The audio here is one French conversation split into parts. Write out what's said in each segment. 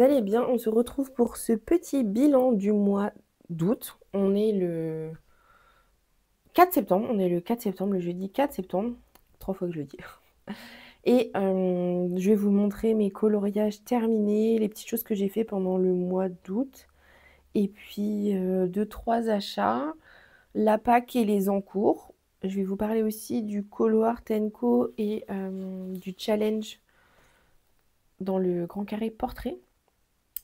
vous allez bien? On se retrouve pour ce petit bilan du mois d'août. On est le 4 septembre, le jeudi 4 septembre. 3 fois que je le dis. Et je vais vous montrer mes coloriages terminés, les petites choses que j'ai fait pendant le mois d'août. Et puis 2-3 achats, la Pâques et les encours. Je vais vous parler aussi du Colo Art & Co et du challenge dans le Grand Carré Portrait.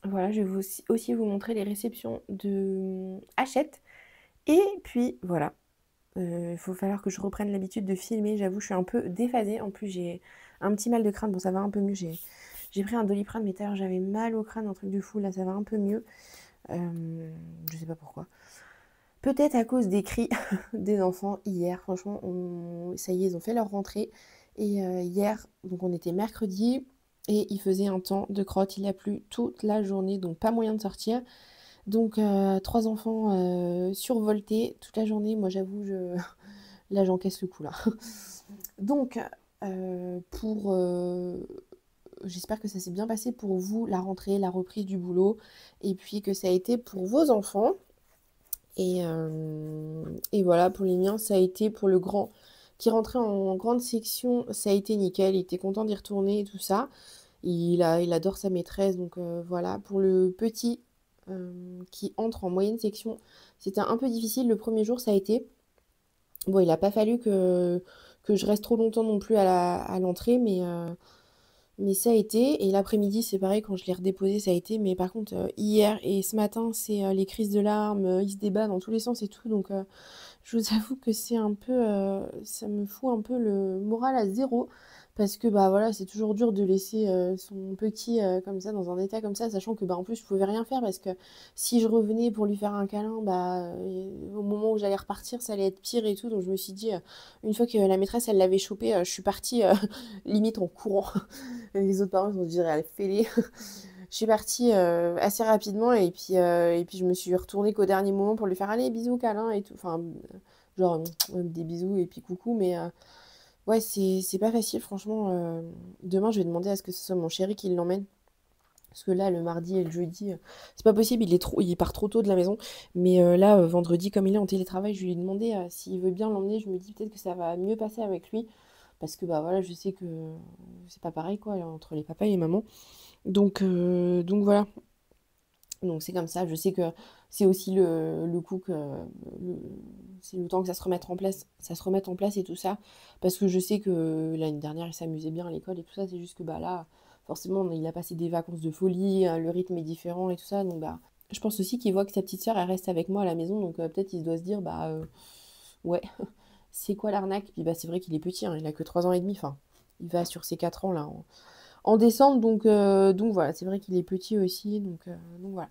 Voilà, je vais aussi vous montrer les réceptions de Hachette. Et puis voilà, il faut falloir que je reprenne l'habitude de filmer. J'avoue, je suis un peu déphasée. En plus, j'ai un petit mal de crâne. Bon, ça va un peu mieux. J'ai pris un Doliprane, mais tout à l'heure, j'avais mal au crâne, un truc de fou. Là, ça va un peu mieux. Je sais pas pourquoi. Peut-être à cause des cris des enfants hier. Franchement, ça y est, ils ont fait leur rentrée. Et hier, donc on était mercredi, et il faisait un temps de crotte. Il a plu toute la journée, donc pas moyen de sortir. Donc 3 enfants survoltés toute la journée. Moi, j'avoue, là, j'encaisse le coup, là. Donc, j'espère que ça s'est bien passé pour vous, la rentrée, la reprise du boulot, et puis que ça a été pour vos enfants. Et voilà, pour les miens, ça a été pour le grand qui rentrait en grande section, ça a été nickel. Il était content d'y retourner et tout ça. Il adore sa maîtresse, donc voilà. Pour le petit qui entre en moyenne section, c'était un peu difficile. Le premier jour, ça a été. Bon, il n'a pas fallu que je reste trop longtemps non plus à l'entrée, mais ça a été. Et l'après-midi, c'est pareil, quand je l'ai redéposé, ça a été. Mais par contre, hier et ce matin, c'est les crises de larmes, il se débat dans tous les sens et tout. Donc, je vous avoue que c'est un peu, ça me fout un peu le moral à zéro. Parce que bah voilà, c'est toujours dur de laisser son petit comme ça, dans un état comme ça, sachant que bah en plus je pouvais rien faire parce que si je revenais pour lui faire un câlin, bah au moment où j'allais repartir, ça allait être pire et tout. Donc je me suis dit, une fois que la maîtresse elle l'avait chopé, je suis partie limite en courant. Les autres parents, ils vont se dire, elle fait les. Je suis partie assez rapidement et puis je me suis retournée qu'au dernier moment pour lui faire allez bisous câlin et tout. Enfin, genre des bisous et puis coucou. Mais ouais, c'est pas facile franchement. Demain, je vais demander à ce que ce soit mon chéri qui l'emmène. Parce que là, le mardi et le jeudi, c'est pas possible, il part trop tôt de la maison. Mais là, vendredi, comme il est en télétravail, je lui ai demandé s'il veut bien l'emmener. Je me dis peut-être que ça va mieux passer avec lui. Parce que bah voilà, je sais que c'est pas pareil quoi, entre les papas et les mamans. Donc voilà. Donc c'est comme ça. Je sais que c'est aussi le coup que c'est le temps que ça se remette en place et tout ça. Parce que je sais que l'année dernière, il s'amusait bien à l'école et tout ça. C'est juste que bah là, forcément, il a passé des vacances de folie, le rythme est différent et tout ça. Donc bah, je pense aussi qu'il voit que sa petite sœur, elle reste avec moi à la maison. Donc peut-être il doit se dire, bah ouais, c'est quoi l'arnaque? Puis bah c'est vrai qu'il est petit, hein, il a que 3 ans et demi. Enfin, il va sur ses 4 ans là en décembre. Donc voilà, c'est vrai qu'il est petit aussi. Donc voilà.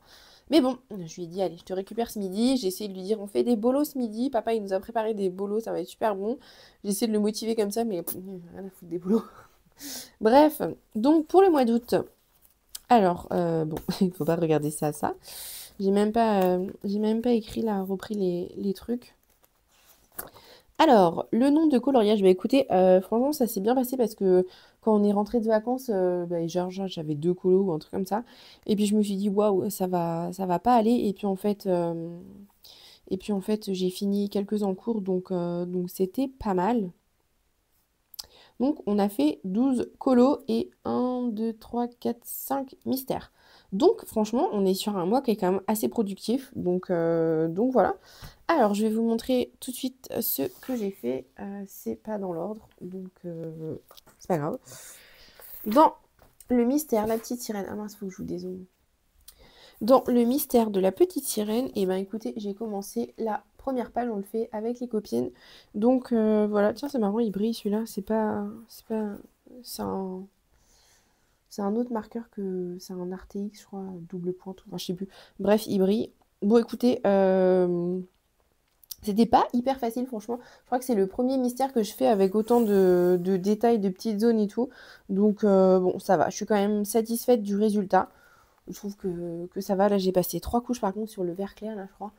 Mais bon, je lui ai dit, allez, je te récupère ce midi. J'ai essayé de lui dire, on fait des bolos ce midi. Papa, il nous a préparé des bolos, ça va être super bon. J'ai essayé de le motiver comme ça, mais rien à foutre des bolos. Bref, donc pour le mois d'août, alors, bon, il ne faut pas regarder ça. J'ai même pas écrit là, repris les trucs. Alors, le nombre de coloriages, bah écoutez, franchement, ça s'est bien passé parce que quand on est rentré de vacances, bah, genre, j'avais 2 colos ou un truc comme ça. Et puis je me suis dit, waouh, ça va pas aller. Et puis en fait, j'ai fini quelques en cours, donc c'était pas mal. Donc on a fait 12 colos et 1, 2, 3, 4, 5 mystères. Donc franchement, on est sur un mois qui est quand même assez productif. Donc voilà. Alors je vais vous montrer tout de suite ce que j'ai fait. C'est pas dans l'ordre, donc c'est pas grave. Dans le mystère, la petite sirène. Ah mince, faut que je vous dézoome. Dans le mystère de la petite sirène, et ben écoutez, j'ai commencé la première page, on le fait avec les copines. Donc voilà, tiens, c'est marrant, il brille celui-là. C'est un autre marqueur que. C'est un RTX, je crois, double pointe, enfin, je sais plus. Bref, il brille. Bon, écoutez, c'était pas hyper facile, franchement. Je crois que c'est le premier mystère que je fais avec autant de détails, de petites zones et tout. Donc, bon, ça va. Je suis quand même satisfaite du résultat. Je trouve que ça va. Là, j'ai passé 3 couches par contre sur le vert clair, là, je crois.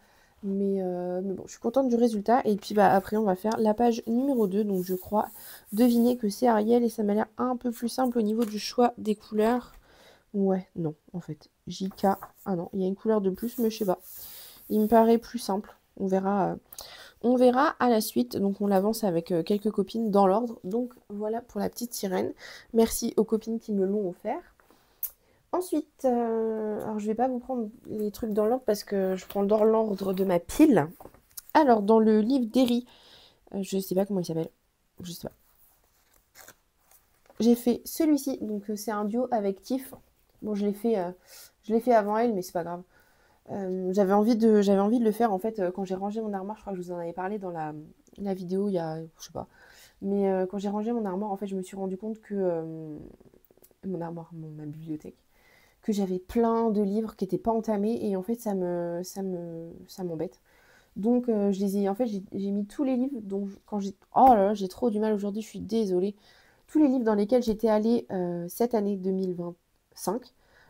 Mais bon, je suis contente du résultat. Et puis, bah, après, on va faire la page numéro 2. Donc, je crois deviner que c'est Ariel. Et ça m'a l'air un peu plus simple au niveau du choix des couleurs. Ouais, non, en fait. JK. Ah non, il y a une couleur de plus, mais je sais pas. Il me paraît plus simple. On verra à la suite. Donc on l'avance avec quelques copines dans l'ordre. Donc voilà pour la petite sirène. Merci aux copines qui me l'ont offert. Ensuite, alors je vais pas vous prendre les trucs dans l'ordre parce que je prends dans l'ordre de ma pile. Alors dans le livre d'Eri, je sais pas comment il s'appelle. Je sais pas. J'ai fait celui-ci, donc c'est un duo avec Tiff. Bon, je l'ai fait avant elle, mais c'est pas grave. J'avais envie de le faire en fait quand j'ai rangé mon armoire. Je crois que je vous en avais parlé dans la vidéo il y a, je sais pas. Mais quand j'ai rangé mon armoire, en fait, je me suis rendu compte que mon armoire, ma bibliothèque, que j'avais plein de livres qui n'étaient pas entamés et en fait, ça m'embête. Donc, en fait, j'ai mis tous les livres dont oh là là, j'ai trop du mal aujourd'hui, je suis désolée. Tous les livres dans lesquels j'étais allée cette année 2025,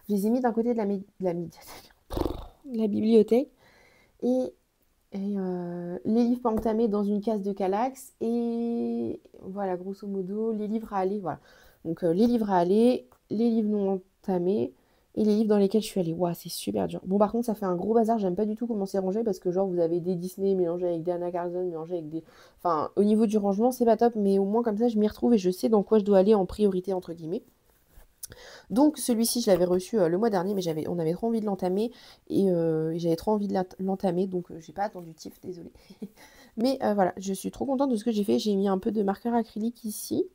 je les ai mis d'un côté de la médiathèque, la bibliothèque, et les livres pas entamés dans une case de Calax, et voilà, grosso modo, les livres à aller, voilà. Donc, les livres à aller, les livres non entamés, et les livres dans lesquels je suis allée. Waouh, c'est super dur. Bon, par contre, ça fait un gros bazar. J'aime pas du tout comment c'est rangé parce que, genre, vous avez des Disney mélangés avec des Anna Carlson, mélangés avec des. Enfin, au niveau du rangement, c'est pas top, mais au moins, comme ça, je m'y retrouve et je sais dans quoi je dois aller en priorité, entre guillemets. Donc, celui-ci, je l'avais reçu le mois dernier, mais on avait trop envie de l'entamer et j'avais trop envie de l'entamer, donc j'ai pas attendu Tiff, désolée. Mais voilà, je suis trop contente de ce que j'ai fait. J'ai mis un peu de marqueur acrylique ici.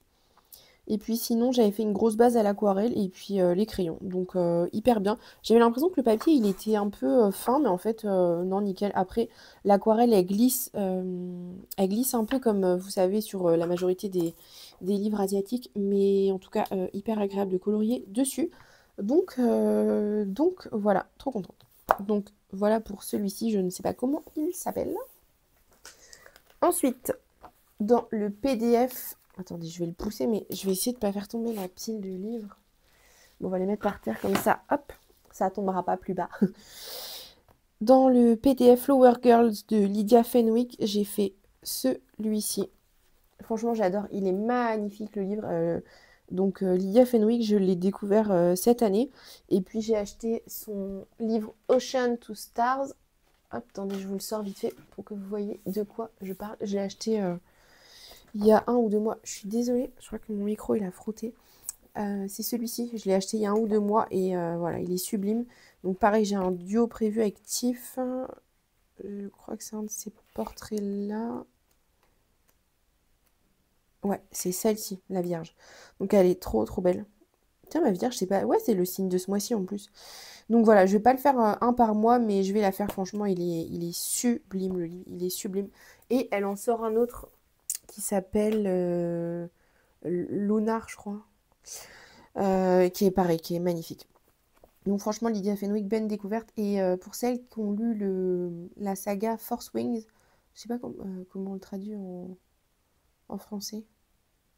Et puis sinon, j'avais fait une grosse base à l'aquarelle et puis les crayons. Donc hyper bien. J'avais l'impression que le papier, il était un peu fin, mais en fait, non, nickel. Après, l'aquarelle, elle glisse un peu comme, vous savez, sur la majorité des livres asiatiques. Mais en tout cas, hyper agréable de colorier dessus. Donc voilà, trop contente. Donc voilà pour celui-ci, je ne sais pas comment il s'appelle. Ensuite, dans le PDF... Attendez, je vais le pousser, mais je vais essayer de ne pas faire tomber la pile de livres. Bon, on va les mettre par terre comme ça. Hop, ça ne tombera pas plus bas. Dans le PDF Flower Girls de Lydia Fenwick, j'ai fait celui-ci. Franchement, j'adore. Il est magnifique, le livre. Donc, Lydia Fenwick, je l'ai découvert cette année. Et puis, j'ai acheté son livre Ocean to Stars. Hop, attendez, je vous le sors vite fait pour que vous voyez de quoi je parle. Je l'ai acheté... il y a 1 ou 2 mois, je suis désolée, je crois que mon micro il a frotté. C'est celui-ci, je l'ai acheté il y a 1 ou 2 mois et voilà, il est sublime. Donc pareil, j'ai un duo prévu avec Tiff. Je crois que c'est un de ces portraits-là. Ouais, c'est celle-ci, la Vierge. Donc elle est trop trop belle. Tiens, ma Vierge, c'est pas... Ouais, c'est le signe de ce mois-ci en plus. Donc voilà, je vais pas le faire un par mois, mais je vais la faire. Franchement, il est sublime, le livre. Il est sublime. Et elle en sort un autre qui s'appelle Lunar, je crois. Qui est pareil, qui est magnifique. Donc franchement, Lydia Fenwick, bonne découverte. Et pour celles qui ont lu la saga Force Wings, je sais pas comment on le traduit en français.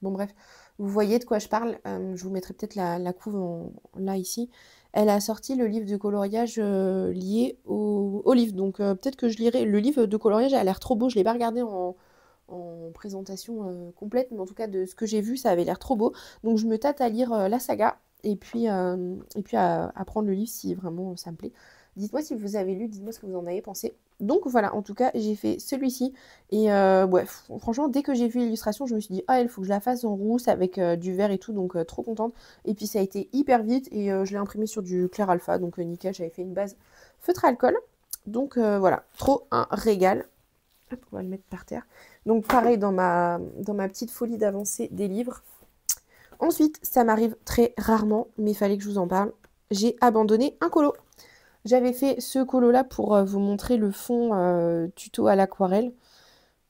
Bon bref, vous voyez de quoi je parle. Je vous mettrai peut-être la couve là, ici. Elle a sorti le livre de coloriage lié au livre. Donc peut-être que je lirai. Le livre de coloriage a l'air trop beau. Je ne l'ai pas regardé en présentation complète, mais en tout cas de ce que j'ai vu, ça avait l'air trop beau. Donc je me tâte à lire la saga et puis à prendre le livre si vraiment ça me plaît. Dites-moi si vous avez lu, dites-moi ce que vous en avez pensé. Donc voilà, en tout cas, j'ai fait celui-ci. Et ouais, franchement, dès que j'ai vu l'illustration, je me suis dit, ah, il faut que je la fasse en rousse avec du vert et tout, donc trop contente. Et puis ça a été hyper vite et je l'ai imprimé sur du clair alpha, donc nickel, j'avais fait une base feutre alcool. Donc voilà, trop un régal. Hop, on va le mettre par terre. Donc pareil dans ma petite folie d'avancer des livres. Ensuite, ça m'arrive très rarement, mais il fallait que je vous en parle. J'ai abandonné un colo. J'avais fait ce colo-là pour vous montrer le fond tuto à l'aquarelle.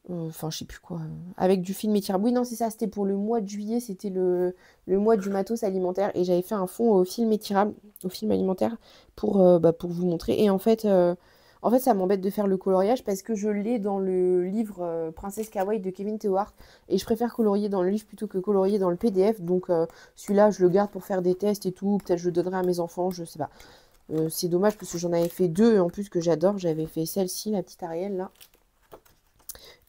Enfin, je sais plus quoi. Avec du film étirable. Oui, non, c'est ça. C'était pour le mois de juillet. C'était le mois du matos alimentaire. Et j'avais fait un fond au film étirable, au film alimentaire, pour vous montrer. Et en fait, ça m'embête de faire le coloriage parce que je l'ai dans le livre Princesse Kawaii de Kevin Tewart. Et je préfère colorier dans le livre plutôt que colorier dans le PDF. Donc, celui-là, je le garde pour faire des tests et tout. Peut-être je le donnerai à mes enfants, je sais pas. C'est dommage parce que j'en avais fait 2 en plus que j'adore. J'avais fait celle-ci, la petite Ariel là.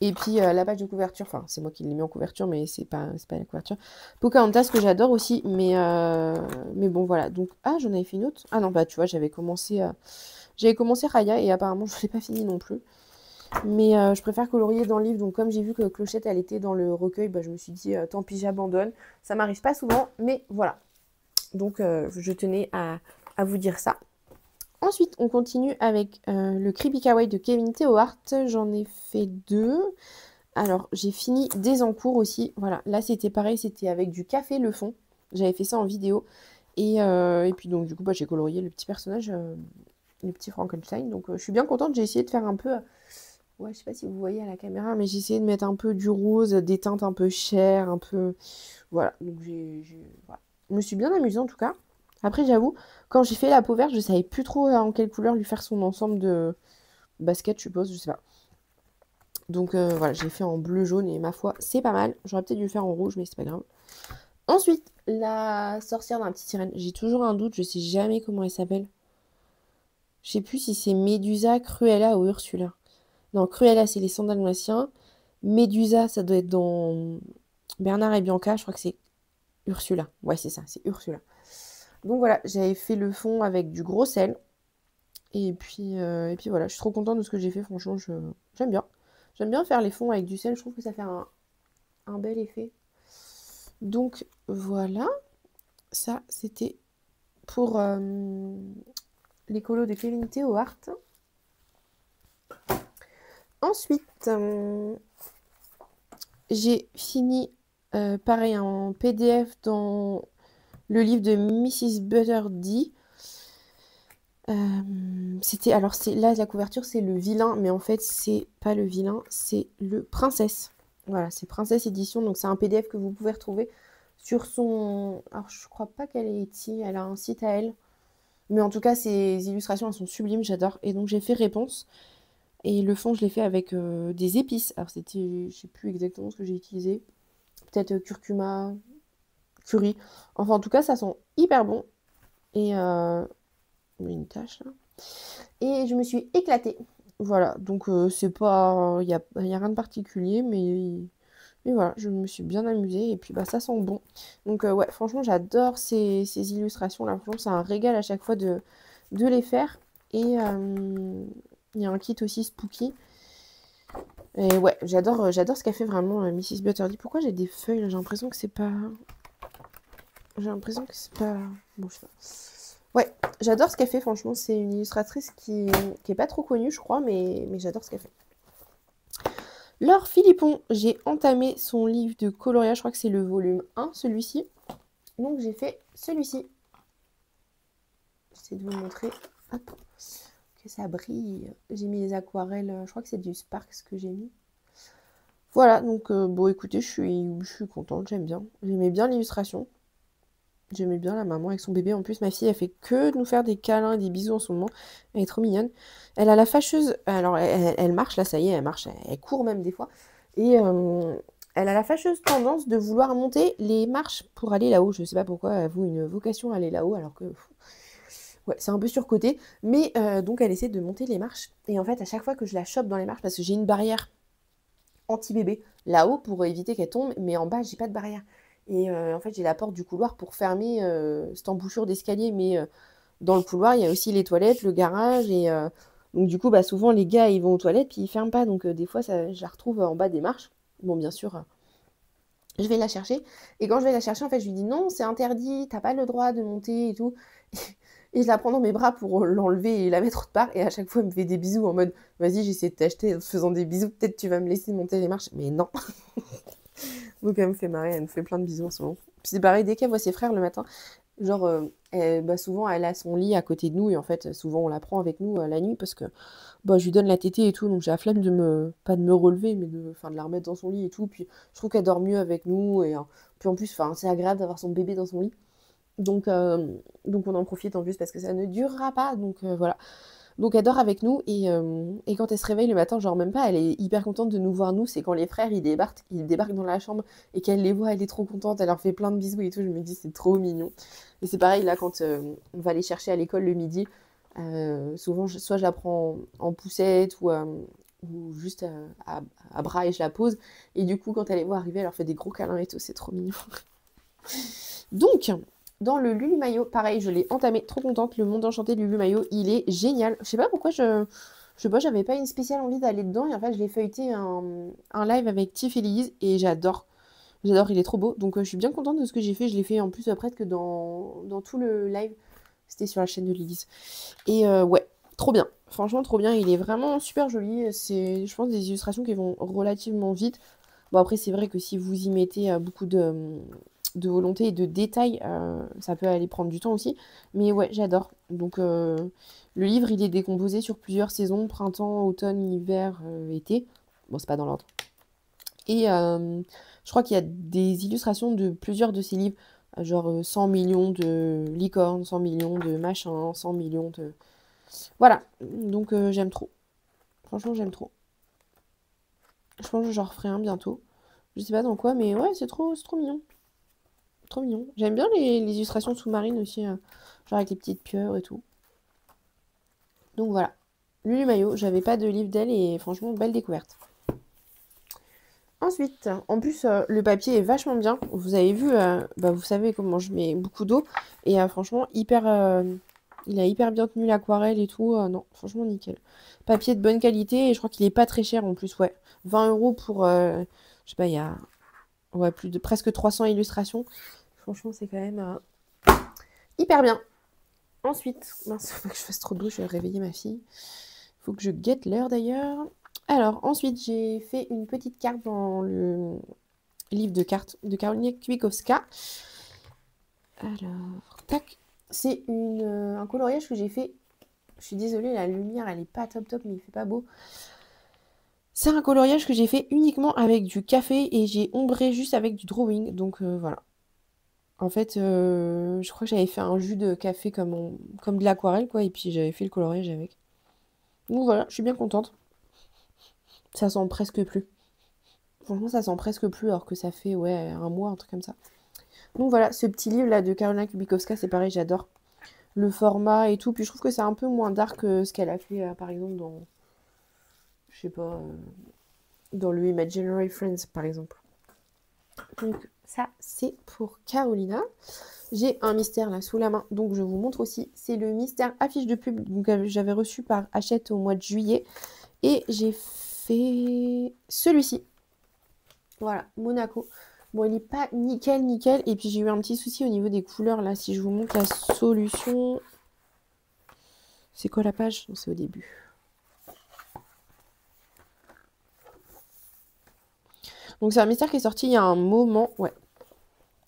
Et puis la page de couverture, enfin c'est moi qui l'ai mis en couverture, mais c'est pas la couverture. Pocahontas que j'adore aussi, mais bon voilà. Donc j'en avais fait une autre. Ah non bah tu vois j'avais commencé Raya et apparemment je l'ai pas fini non plus. Mais je préfère colorier dans le livre, donc comme j'ai vu que Clochette elle était dans le recueil, bah, je me suis dit tant pis j'abandonne. Ça m'arrive pas souvent, mais voilà. Donc je tenais à vous dire ça. Ensuite, on continue avec le Creepy Kawaii de Kevin Theo Hart. J'en ai fait 2. Alors, j'ai fini des en cours aussi. Voilà, là, c'était pareil, c'était avec du café le fond. J'avais fait ça en vidéo. Et puis, donc, du coup, bah, j'ai colorié le petit personnage, le petit Frankenstein. Donc, je suis bien contente. J'ai essayé de faire un peu... ouais, je sais pas si vous voyez à la caméra, mais j'ai essayé de mettre un peu du rose, des teintes un peu chères, un peu... Voilà, donc voilà. Je me suis bien amusée en tout cas. Après, j'avoue, quand j'ai fait la peau verte, je savais plus trop en quelle couleur lui faire son ensemble de basket, je suppose, je sais pas. Donc voilà, j'ai fait en bleu jaune et ma foi, c'est pas mal. J'aurais peut-être dû le faire en rouge, mais c'est pas grave. Ensuite, la sorcière d'un petit sirène. J'ai toujours un doute, je sais jamais comment elle s'appelle. Je sais plus si c'est Médusa, Cruella ou Ursula. Non, Cruella, c'est les sandales dalmatiens. Médusa, ça doit être dans Bernard et Bianca, je crois que c'est Ursula. Ouais, c'est ça, c'est Ursula. Donc voilà, j'avais fait le fond avec du gros sel. Et puis voilà, je suis trop contente de ce que j'ai fait, franchement, j'aime bien. J'aime bien faire les fonds avec du sel, je trouve que ça fait un bel effet. Donc voilà, ça c'était pour les colos de Kevin Theo Hart. Ensuite, j'ai fini pareil en PDF dans le livre de Mrs. Butterdy. Alors là la couverture c'est le vilain, mais en fait c'est pas le vilain, c'est le princesse. Voilà, c'est Princesse Édition, donc c'est un PDF que vous pouvez retrouver sur son... Alors je crois pas qu'elle est Etsy, elle a un site à elle, mais en tout cas ses illustrations elles sont sublimes, j'adore. Et donc j'ai fait Réponse, et le fond je l'ai fait avec des épices. Alors c'était, je sais plus exactement ce que j'ai utilisé, peut-être curcuma, curry. Enfin en tout cas ça sent hyper bon. Et une tache là. Et je me suis éclatée. Voilà, donc c'est pas... Il y a rien de particulier, mais voilà, je me suis bien amusée. Et puis bah ça sent bon. Donc ouais, franchement, j'adore ces illustrations-là. Franchement, c'est un régal à chaque fois de les faire. Et il y a un kit aussi spooky. Et ouais, j'adore ce qu'a fait vraiment Mrs. Butterdy. Pourquoi j'ai des feuilles là? J'ai l'impression que c'est pas... J'ai l'impression que c'est pas... Bon, je sais pas. Ouais, j'adore ce qu'elle fait, franchement. C'est une illustratrice qui est pas trop connue, je crois, mais j'adore ce qu'elle fait. Laure Philippon, j'ai entamé son livre de coloriage, je crois que c'est le volume 1, celui-ci. Donc j'ai fait celui-ci. J'essaie de vous montrer. Hop, que ça brille. J'ai mis les aquarelles, je crois que c'est du Sparks que j'ai mis. Voilà, donc bon écoutez, je suis contente, j'aime bien. J'aimais bien l'illustration. J'aimais bien la maman avec son bébé. En plus, ma fille, elle fait que nous faire des câlins et des bisous en ce moment. Elle est trop mignonne. Elle a la fâcheuse... Alors, elle marche, là, ça y est, elle marche. Elle court même des fois. Et elle a la fâcheuse tendance de vouloir monter les marches pour aller là-haut. Je sais pas pourquoi, elle avoue une vocation à aller là-haut, alors que... Ouais, c'est un peu surcoté. Mais donc, elle essaie de monter les marches. Et en fait, à chaque fois que je la chope dans les marches, parce que j'ai une barrière anti-bébé là-haut pour éviter qu'elle tombe, mais en bas, j'ai pas de barrière. Et en fait, j'ai la porte du couloir pour fermer cette embouchure d'escalier. Mais dans le couloir, il y a aussi les toilettes, le garage. Et donc, du coup, bah, souvent, les gars, ils vont aux toilettes, puis ils ferment pas. Donc, des fois, je la retrouve en bas des marches. Bon, bien sûr, je vais la chercher. Et quand je vais la chercher, en fait, je lui dis non, c'est interdit, t'as pas le droit de monter et tout. Et je la prends dans mes bras pour l'enlever et la mettre autre part. Et à chaque fois, elle me fait des bisous en mode vas-y, j'essaie de t'acheter en te faisant des bisous. Peut-être tu vas me laisser monter les marches. Mais non. Donc elle me fait marrer, elle me fait plein de bisous en ce moment. Puis c'est pareil, dès qu'elle voit ses frères le matin, genre, bah souvent elle a son lit à côté de nous et en fait, souvent on la prend avec nous la nuit parce que bah, je lui donne la tétée et tout, donc j'ai la flemme pas de me relever, mais de la remettre dans son lit et tout. Puis je trouve qu'elle dort mieux avec nous et puis en plus, c'est agréable d'avoir son bébé dans son lit. Donc on en profite en plus parce que ça ne durera pas, donc voilà. Donc elle dort avec nous et quand elle se réveille le matin, genre même pas, elle est hyper contente de nous voir nous. C'est quand les frères ils débarquent dans la chambre et qu'elle les voit, elle est trop contente, elle leur fait plein de bisous et tout. Je me dis c'est trop mignon. Et c'est pareil là quand on va les chercher à l'école le midi, souvent soit je la prends en poussette ou juste à bras et je la pose. Et du coup, quand elle les voit arriver, elle leur fait des gros câlins et tout, c'est trop mignon. Donc, dans le Lulu Maillot, pareil, je l'ai entamé, trop contente. Le monde enchanté de Lulu Maillot, il est génial. Je sais pas pourquoi je sais pas, j'avais pas une spéciale envie d'aller dedans. Et en fait, je l'ai feuilleté un live avec Tiff et Lise et j'adore. J'adore, il est trop beau. Donc, je suis bien contente de ce que j'ai fait. Je l'ai fait en plus presque dans tout le live. C'était sur la chaîne de Lise. Et ouais, trop bien. Franchement, trop bien. Il est vraiment super joli. C'est, je pense, des illustrations qui vont relativement vite. Bon, après, c'est vrai que si vous y mettez beaucoup de volonté et de détails, ça peut aller prendre du temps aussi. Mais ouais, j'adore. Donc, le livre, il est décomposé sur plusieurs saisons, printemps, automne, hiver, été. Bon, c'est pas dans l'ordre. Et je crois qu'il y a des illustrations de plusieurs de ces livres, genre 100 millions de licornes, 100 millions de machins, 100 millions de... Voilà, donc j'aime trop. Franchement, j'aime trop. Je pense que j'en referai un bientôt. Je sais pas dans quoi, mais ouais, c'est trop mignon. Trop mignon. J'aime bien les illustrations sous-marines aussi, genre avec les petites pieuvres et tout. Donc voilà. Lulu Maillot, j'avais pas de livre d'elle et franchement, belle découverte. Ensuite, en plus, le papier est vachement bien. Vous avez vu, vous savez comment je mets beaucoup d'eau. Et franchement, il a hyper bien tenu l'aquarelle et tout. Non, franchement, nickel. Papier de bonne qualité et je crois qu'il est pas très cher en plus, ouais. 20 € pour, je sais pas, il y a ouais, plus de presque 300 illustrations. Franchement, c'est quand même hyper bien. Ensuite, mince, faut que je fasse trop de bruit, je vais réveiller ma fille. Faut que je guette l'heure d'ailleurs. Alors, ensuite, j'ai fait une petite carte dans le livre de cartes de Karolina Kwiatkowska. Alors, tac. C'est un coloriage que j'ai fait. Je suis désolée, la lumière, elle est pas top, mais il fait pas beau. C'est un coloriage que j'ai fait uniquement avec du café et j'ai ombré juste avec du drawing. Donc, voilà. En fait, je crois que j'avais fait un jus de café comme de l'aquarelle, quoi. Et puis, j'avais fait le coloriage avec. Donc, voilà, je suis bien contente. Ça sent presque plus. Franchement, ça sent presque plus alors que ça fait, ouais, un mois, un truc comme ça. Donc voilà, ce petit livre-là de Karolina Kwiatkowska, c'est pareil, j'adore. Le format et tout. Puis je trouve que c'est un peu moins dark que ce qu'elle a fait, par exemple, dans, je sais pas, dans le Imaginary Friends, par exemple. Donc ça, c'est pour Carolina. J'ai un mystère là sous la main, donc je vous montre aussi. C'est le mystère affiche de pub, donc j'avais reçu par Hachette au mois de juillet. Et j'ai fait celui-ci. Voilà, Monaco. Bon, il n'est pas nickel. Et puis, j'ai eu un petit souci au niveau des couleurs. Là, si je vous montre la solution... C'est quoi la page? C'est au début. Donc, c'est un mystère qui est sorti il y a un moment. Ouais.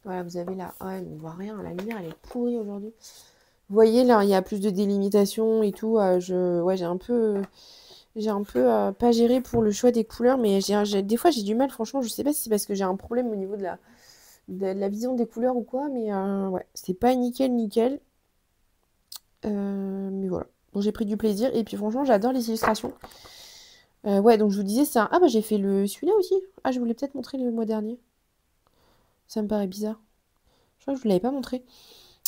Voilà, vous avez là... Ouais, on voit rien. La lumière, elle est pourrie aujourd'hui. Vous voyez, là, il y a plus de délimitation et tout. Ouais, j'ai un peu... pas géré pour le choix des couleurs, mais des fois j'ai du mal, franchement, je sais pas si c'est parce que j'ai un problème au niveau de la vision des couleurs ou quoi, mais ouais, c'est pas nickel. Mais voilà. Bon, j'ai pris du plaisir, et puis franchement, j'adore les illustrations. Ouais, donc je vous disais, c'est un... Ah bah j'ai fait celui-là aussi. Ah, je voulais peut-être montrer le mois dernier. Ça me paraît bizarre. Je crois que je vous l'avais pas montré.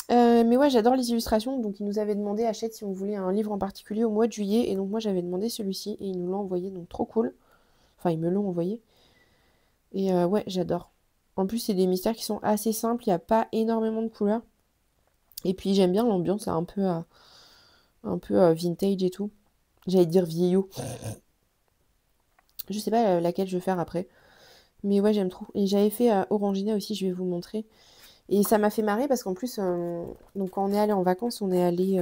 Mais ouais, j'adore les illustrations. Donc, ils nous avaient demandé, Hachette, si on voulait un livre en particulier au mois de juillet. Et donc, moi, j'avais demandé celui-ci et ils nous l'ont envoyé. Donc, trop cool. Enfin, ils me l'ont envoyé. Et ouais, j'adore. En plus, c'est des mystères qui sont assez simples. Il n'y a pas énormément de couleurs. Et puis, j'aime bien l'ambiance. C'est un peu vintage et tout. J'allais dire vieillot. Je sais pas laquelle je vais faire après. Mais ouais, j'aime trop. Et j'avais fait Orangina aussi, je vais vous montrer. Et ça m'a fait marrer parce qu'en plus, donc quand on est allé en vacances, on est allé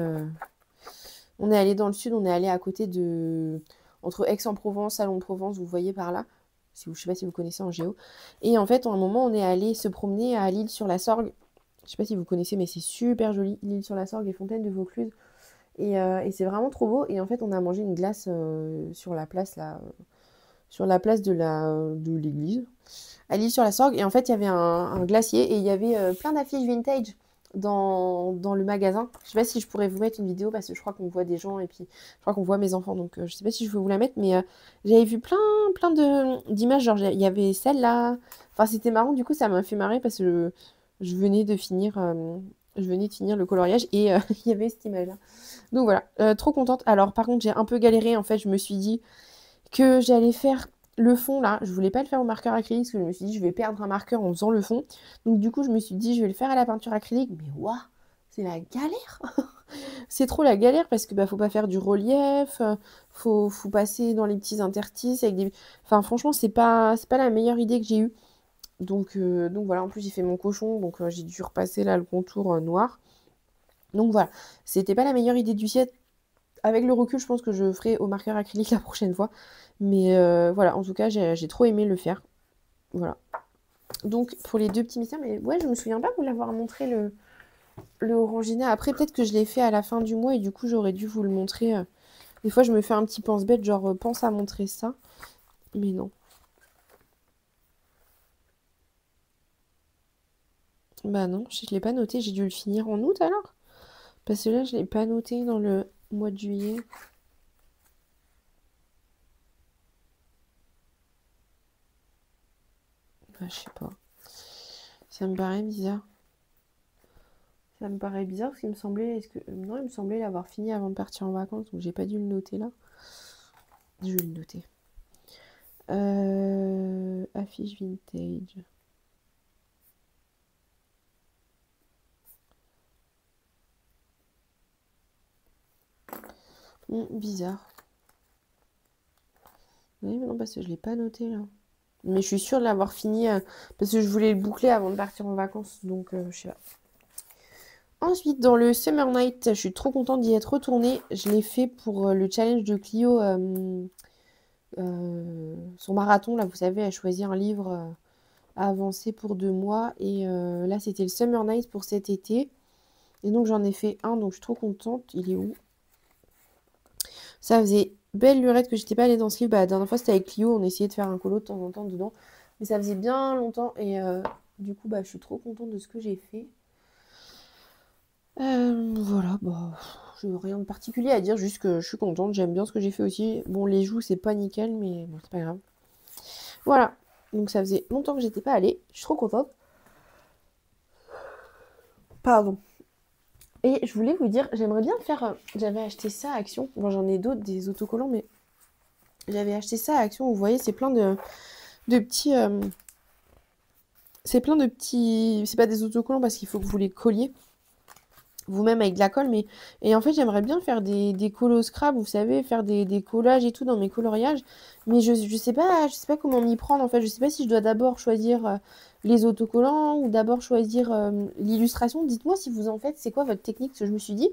dans le sud, on est allé à côté entre Aix-en-Provence, Salon-de-Provence, vous voyez par là. Je sais pas si vous connaissez en géo. Et en fait, à un moment, on est allé se promener à l'île-sur-la-Sorgue. Je sais pas si vous connaissez, mais c'est super joli. L'île-sur-la-Sorgue et Fontaine de Vaucluse. Et c'est vraiment trop beau. Et en fait, on a mangé une glace sur la place là, sur la place de l'église, à l'île-sur-la-Sorgue. Et en fait, il y avait un glacier et il y avait plein d'affiches vintage dans le magasin. Je sais pas si je pourrais vous mettre une vidéo parce que je crois qu'on voit des gens et puis je crois qu'on voit mes enfants. Donc je sais pas si je peux vous la mettre, mais j'avais vu plein d'images. Genre, il y avait celle-là. Enfin, c'était marrant. Du coup, ça m'a fait marrer parce que je venais de finir le coloriage et il y avait cette image-là. Donc voilà, trop contente. Alors par contre, j'ai un peu galéré. En fait, je me suis dit, que j'allais faire le fond là. Je voulais pas le faire au marqueur acrylique parce que je me suis dit je vais perdre un marqueur en faisant le fond. Donc du coup je me suis dit je vais le faire à la peinture acrylique. Mais waouh, c'est la galère. C'est trop la galère parce que bah faut pas faire du relief, faut passer dans les petits interstices avec des. Enfin franchement c'est pas la meilleure idée que j'ai eue. Donc voilà, en plus j'ai fait mon cochon, donc j'ai dû repasser là le contour noir. Donc voilà, c'était pas la meilleure idée du siècle. Avec le recul, je pense que je ferai au marqueur acrylique la prochaine fois. Mais voilà, en tout cas, j'ai trop aimé le faire. Voilà. Donc pour les deux petits mystères, mais ouais, je me souviens pas vous l'avoir montré le orangina. Après, peut-être que je l'ai fait à la fin du mois et du coup, j'aurais dû vous le montrer. Des fois, je me fais un petit pense-bête, genre pense à montrer ça. Mais non. Bah non, je l'ai pas noté, j'ai dû le finir en août alors. Parce que là, je l'ai pas noté dans le mois de juillet. Bah, je sais pas. Ça me paraît bizarre. Ça me paraît bizarre parce qu'il me semblait. Non, il me semblait l'avoir fini avant de partir en vacances, donc j'ai pas dû le noter là. Je vais le noter. Affiche vintage. Bizarre. Oui, mais non, parce que je l'ai pas noté là. Mais je suis sûre de l'avoir fini parce que je voulais le boucler avant de partir en vacances, donc je sais pas. Ensuite, dans le Summer Night, je suis trop contente d'y être retournée. Je l'ai fait pour le challenge de Clio, son marathon. Là, vous savez, elle choisit un livre à avancer pour 2 mois. Et là, c'était le Summer Night pour cet été. Et donc, j'en ai fait un, donc je suis trop contente. Il est où? Ça faisait belle lurette que j'étais pas allée dans ce livre. Bah, la dernière fois, c'était avec Clio. On essayait de faire un colo de temps en temps dedans. Mais ça faisait bien longtemps. Et du coup, bah, je suis trop contente de ce que j'ai fait. Voilà, bah, je n'ai rien de particulier à dire, juste que je suis contente, j'aime bien ce que j'ai fait aussi. Bon, les joues, c'est pas nickel, mais bon, c'est pas grave. Voilà, donc ça faisait longtemps que j'étais pas allée, je suis trop contente. Pardon. Et je voulais vous dire, j'aimerais bien faire. J'avais acheté ça à Action. Bon, j'en ai d'autres, des autocollants, mais j'avais acheté ça à Action. Vous voyez, c'est plein de petits. C'est plein de petits. C'est pas des autocollants parce qu'il faut que vous les colliez vous-même avec de la colle, mais et en fait j'aimerais bien faire des colos scrap, vous savez, faire des collages et tout dans mes coloriages, mais je sais pas comment m'y prendre en fait, je sais pas si je dois d'abord choisir les autocollants ou d'abord choisir l'illustration. Dites-moi si vous en faites, c'est quoi votre technique, parce que je me suis dit,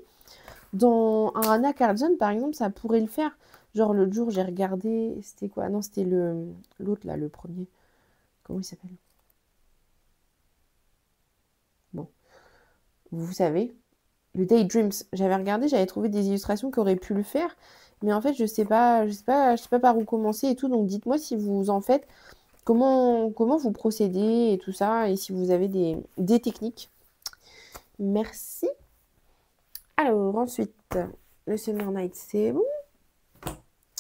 dans un Anna Carlson par exemple, ça pourrait le faire. Genre l'autre jour j'ai regardé, c'était quoi? Non, c'était l'autre là, le premier. Comment il s'appelle? Bon, vous savez. Le Daydreams, j'avais regardé, j'avais trouvé des illustrations qui auraient pu le faire, mais en fait, je sais pas par où commencer et tout. Donc, dites-moi si vous en faites, comment vous procédez et tout ça, et si vous avez des techniques. Merci. Alors, ensuite, le Summer Night, c'est bon.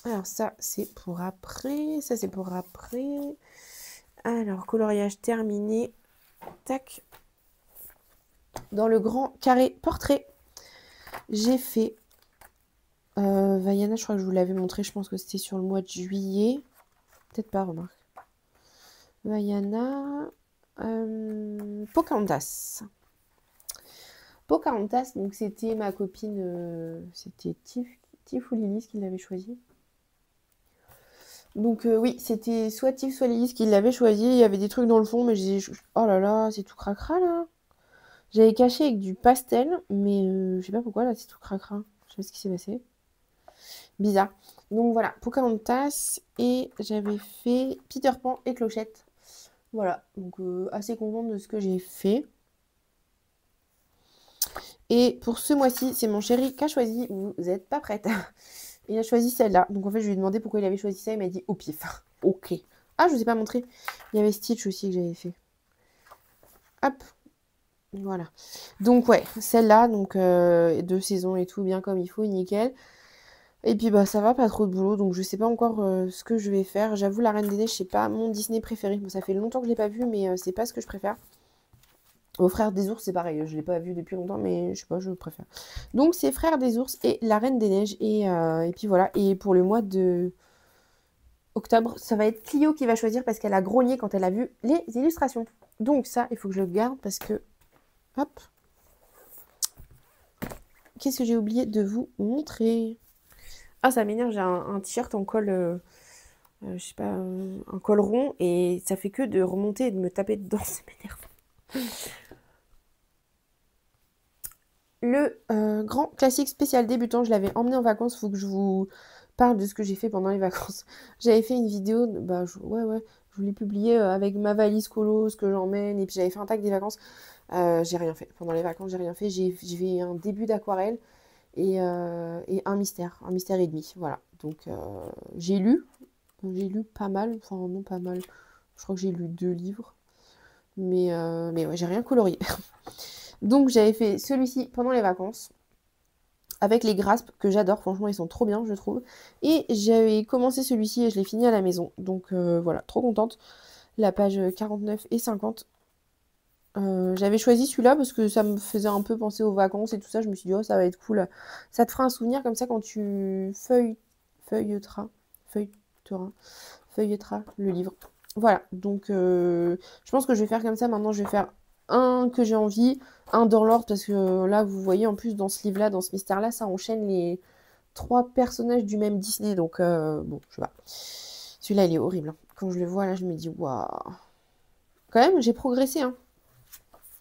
Alors, ça, c'est pour après. Ça, c'est pour après. Alors, coloriage terminé. Tac. Dans le grand carré portrait, j'ai fait Vaiana, je crois que je vous l'avais montré, je pense que c'était sur le mois de juillet. Peut-être pas, remarque. Vaiana. Pocahontas. Pocahontas, donc c'était ma copine, c'était Tiff ou Lilith qui l'avait choisi. Donc oui, c'était soit Tiff, soit Lilith qui l'avait choisi. Il y avait des trucs dans le fond, mais j'ai... Oh là là, c'est tout cracra là. J'avais caché avec du pastel, mais je sais pas pourquoi là, c'est tout cracra. Je sais pas ce qui s'est passé. Bizarre. Donc voilà, Pocahontas et j'avais fait Peter Pan et Clochette. Voilà, donc assez contente de ce que j'ai fait. Et pour ce mois-ci, c'est mon chéri qui a choisi. Vous n'êtes pas prête. Il a choisi celle-là. Donc en fait, je lui ai demandé pourquoi il avait choisi ça. Il m'a dit au pif. Ok. Ah, je vous ai pas montré. Il y avait Stitch aussi que j'avais fait. Hop. Voilà. Donc ouais, celle-là, donc 2 saisons et tout, bien comme il faut, nickel. Et puis bah ça va, pas trop de boulot, donc je sais pas encore ce que je vais faire. J'avoue, La Reine des Neiges, c'est pas mon Disney préféré. Bon, ça fait longtemps que je l'ai pas vu, mais c'est pas ce que je préfère. Au Frère des Ours, c'est pareil, je l'ai pas vu depuis longtemps, mais je sais pas, je préfère. Donc c'est Frère des Ours et La Reine des Neiges, et puis voilà. Et pour le mois de octobre, ça va être Clio qui va choisir parce qu'elle a grogné quand elle a vu les illustrations. Donc ça, il faut que je le garde parce que... Hop. Qu'est-ce que j'ai oublié de vous montrer? Ah, ça m'énerve, j'ai un t-shirt en col... je sais pas, un col rond et ça fait que de remonter et de me taper dedans, ça m'énerve. Le grand classique spécial débutant, je l'avais emmené en vacances, il faut que je vous parle de ce que j'ai fait pendant les vacances. J'avais fait une vidéo, je l'ai publiée avec ma valise colo, ce que j'emmène, et puis j'avais fait un tag des vacances. J'ai rien fait. Pendant les vacances, j'ai rien fait. J'ai fait un début d'aquarelle et un mystère et demi. Voilà. Donc j'ai lu pas mal, enfin non pas mal. Je crois que j'ai lu 2 livres. Mais ouais, j'ai rien colorié. Donc j'avais fait celui-ci pendant les vacances. Avec les graspes que j'adore, franchement ils sont trop bien je trouve. Et j'avais commencé celui-ci et je l'ai fini à la maison. Donc voilà, trop contente. La page 49 et 50. J'avais choisi celui-là parce que ça me faisait un peu penser aux vacances et tout ça. Je me suis dit, oh, ça va être cool. Ça te fera un souvenir comme ça quand tu feuilleteras le livre. Voilà, donc je pense que je vais faire comme ça. Maintenant, je vais faire un que j'ai envie, un dans l'ordre, parce que là, vous voyez, en plus, dans ce livre-là, dans ce mystère-là, ça enchaîne les 3 personnages du même Disney. Donc, bon, je sais pas. Celui-là, il est horrible, hein. Quand je le vois, là, je me dis, waouh. Quand même, j'ai progressé, hein.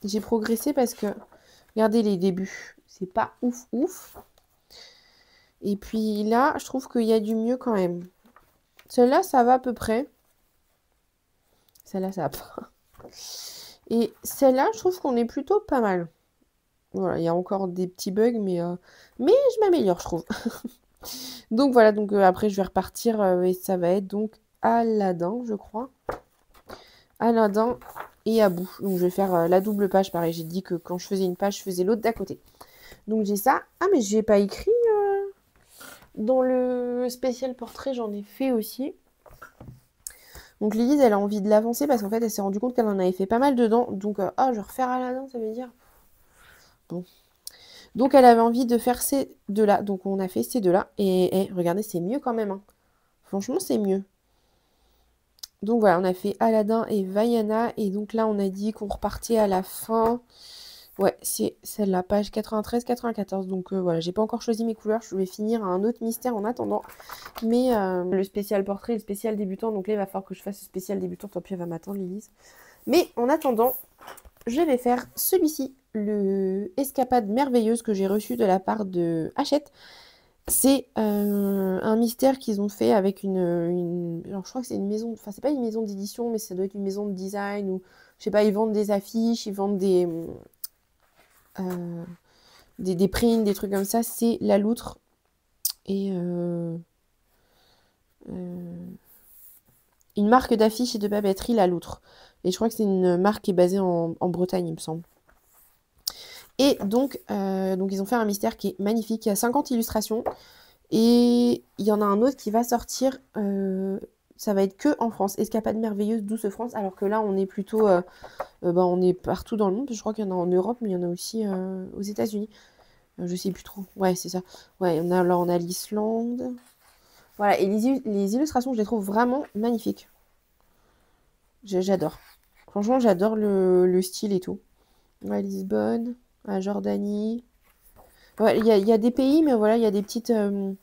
J'ai progressé parce que, regardez les débuts, c'est pas ouf ouf. Et puis là, je trouve qu'il y a du mieux quand même. Celle-là, ça va à peu près. Celle-là, ça va pas. Et celle-là, je trouve qu'on est plutôt pas mal. Voilà, il y a encore des petits bugs, mais je m'améliore, je trouve. Donc voilà, donc après, je vais repartir et ça va être donc Aladdin, je crois. Aladdin et Abou. Donc je vais faire la double page, pareil. J'ai dit que quand je faisais une page, je faisais l'autre d'à côté. Donc j'ai ça. Ah, mais j'ai pas écrit dans le spécial portrait, j'en ai fait aussi. Donc Lise, elle a envie de l'avancer parce qu'en fait, elle s'est rendue compte qu'elle en avait fait pas mal dedans. Donc, je vais refaire Aladdin, ça veut dire. Bon. Donc elle avait envie de faire ces deux-là. Donc on a fait ces deux-là. Et regardez, c'est mieux quand même, hein. Franchement, c'est mieux. Donc voilà, on a fait Aladdin et Vaiana. Et donc là, on a dit qu'on repartait à la fin. Ouais, c'est celle-là, page 93-94. Donc voilà, j'ai pas encore choisi mes couleurs. Je vais finir un autre mystère en attendant. Mais le spécial portrait, le spécial débutant. Donc là, il va falloir que je fasse le spécial débutant. Tant pis, elle va m'attendre, Lilith. Mais en attendant, je vais faire celui-ci, le Escapade merveilleuse que j'ai reçu de la part de Hachette. C'est un mystère qu'ils ont fait avec alors je crois que c'est une maison, enfin c'est pas une maison d'édition, mais ça doit être une maison de design ou je sais pas, ils vendent des affiches, ils vendent des prints, des trucs comme ça. C'est La Loutre et une marque d'affiches et de papeterie, La Loutre. Et je crois que c'est une marque qui est basée en Bretagne, il me semble. Et donc ils ont fait un mystère qui est magnifique. Il y a 50 illustrations. Et il y en a un autre qui va sortir. Ça va être que en France. Escapade merveilleuse, douce France. Alors que là, on est plutôt... on est partout dans le monde. Je crois qu'il y en a en Europe, mais il y en a aussi aux États-Unis. Je sais plus trop. Ouais, c'est ça. Ouais, là, on a l'Islande. Voilà, et les illustrations, je les trouve vraiment magnifiques. J'adore. Franchement, j'adore le style et tout. Ouais, Lisbonne, à Jordanie. Ouais, il y a des pays, mais voilà, il y a des petites, comment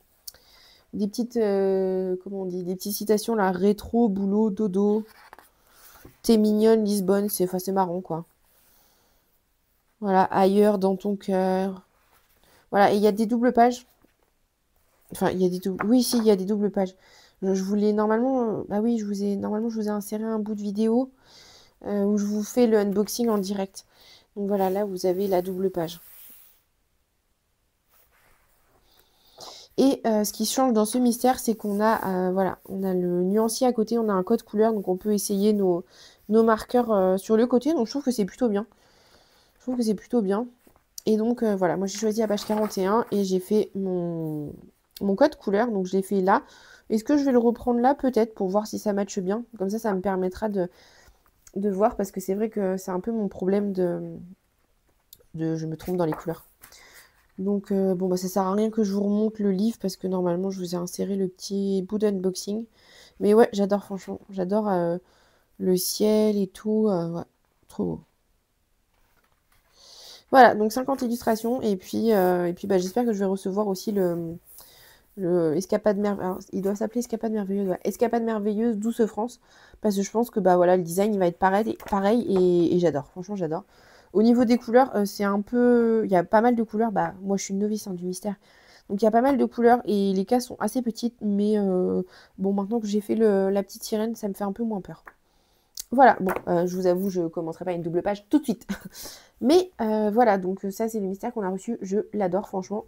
on dit, des petites citations là, rétro, boulot, dodo. T'es mignonne, Lisbonne, c'est marrant quoi. Voilà, ailleurs dans ton cœur. Voilà, et il y a des doubles pages. Enfin, il y a des doubles. Oui, si, il y a des doubles pages. Je voulais normalement. Bah oui, normalement, je vous ai inséré un bout de vidéo où je vous fais le unboxing en direct. Donc voilà, là, vous avez la double page. Et ce qui change dans ce mystère, c'est qu'on a, voilà, on a le nuancier à côté, on a un code couleur, donc on peut essayer nos marqueurs sur le côté. Donc je trouve que c'est plutôt bien. Je trouve que c'est plutôt bien. Et donc voilà, moi j'ai choisi la page 41 et j'ai fait mon code couleur. Donc je l'ai fait là. Est-ce que je vais le reprendre là peut-être pour voir si ça matche bien? Comme ça me permettra de voir parce que c'est vrai que c'est un peu mon problème de je me trompe dans les couleurs. Donc, bon, bah, ça sert à rien que je vous remonte le livre parce que normalement, je vous ai inséré le petit bout d'unboxing. Mais ouais, j'adore, franchement. J'adore le ciel et tout. Ouais, trop beau. Voilà, donc 50 illustrations. Et puis bah, j'espère que je vais recevoir aussi le Escapade merveilleuse. Il doit s'appeler Escapade merveilleuse. Ouais. Escapade merveilleuse, Douce France. Parce que je pense que bah, voilà, le design il va être pareil et j'adore. Franchement, j'adore. Au niveau des couleurs, c'est un peu. Il y a pas mal de couleurs. Bah, moi, je suis une novice hein, du mystère. Donc, il y a pas mal de couleurs et les cases sont assez petites. Mais bon, maintenant que j'ai fait la petite sirène, ça me fait un peu moins peur. Voilà, bon, je vous avoue, je ne commencerai pas une double page tout de suite. Mais voilà, donc ça, c'est le mystère qu'on a reçu. Je l'adore, franchement.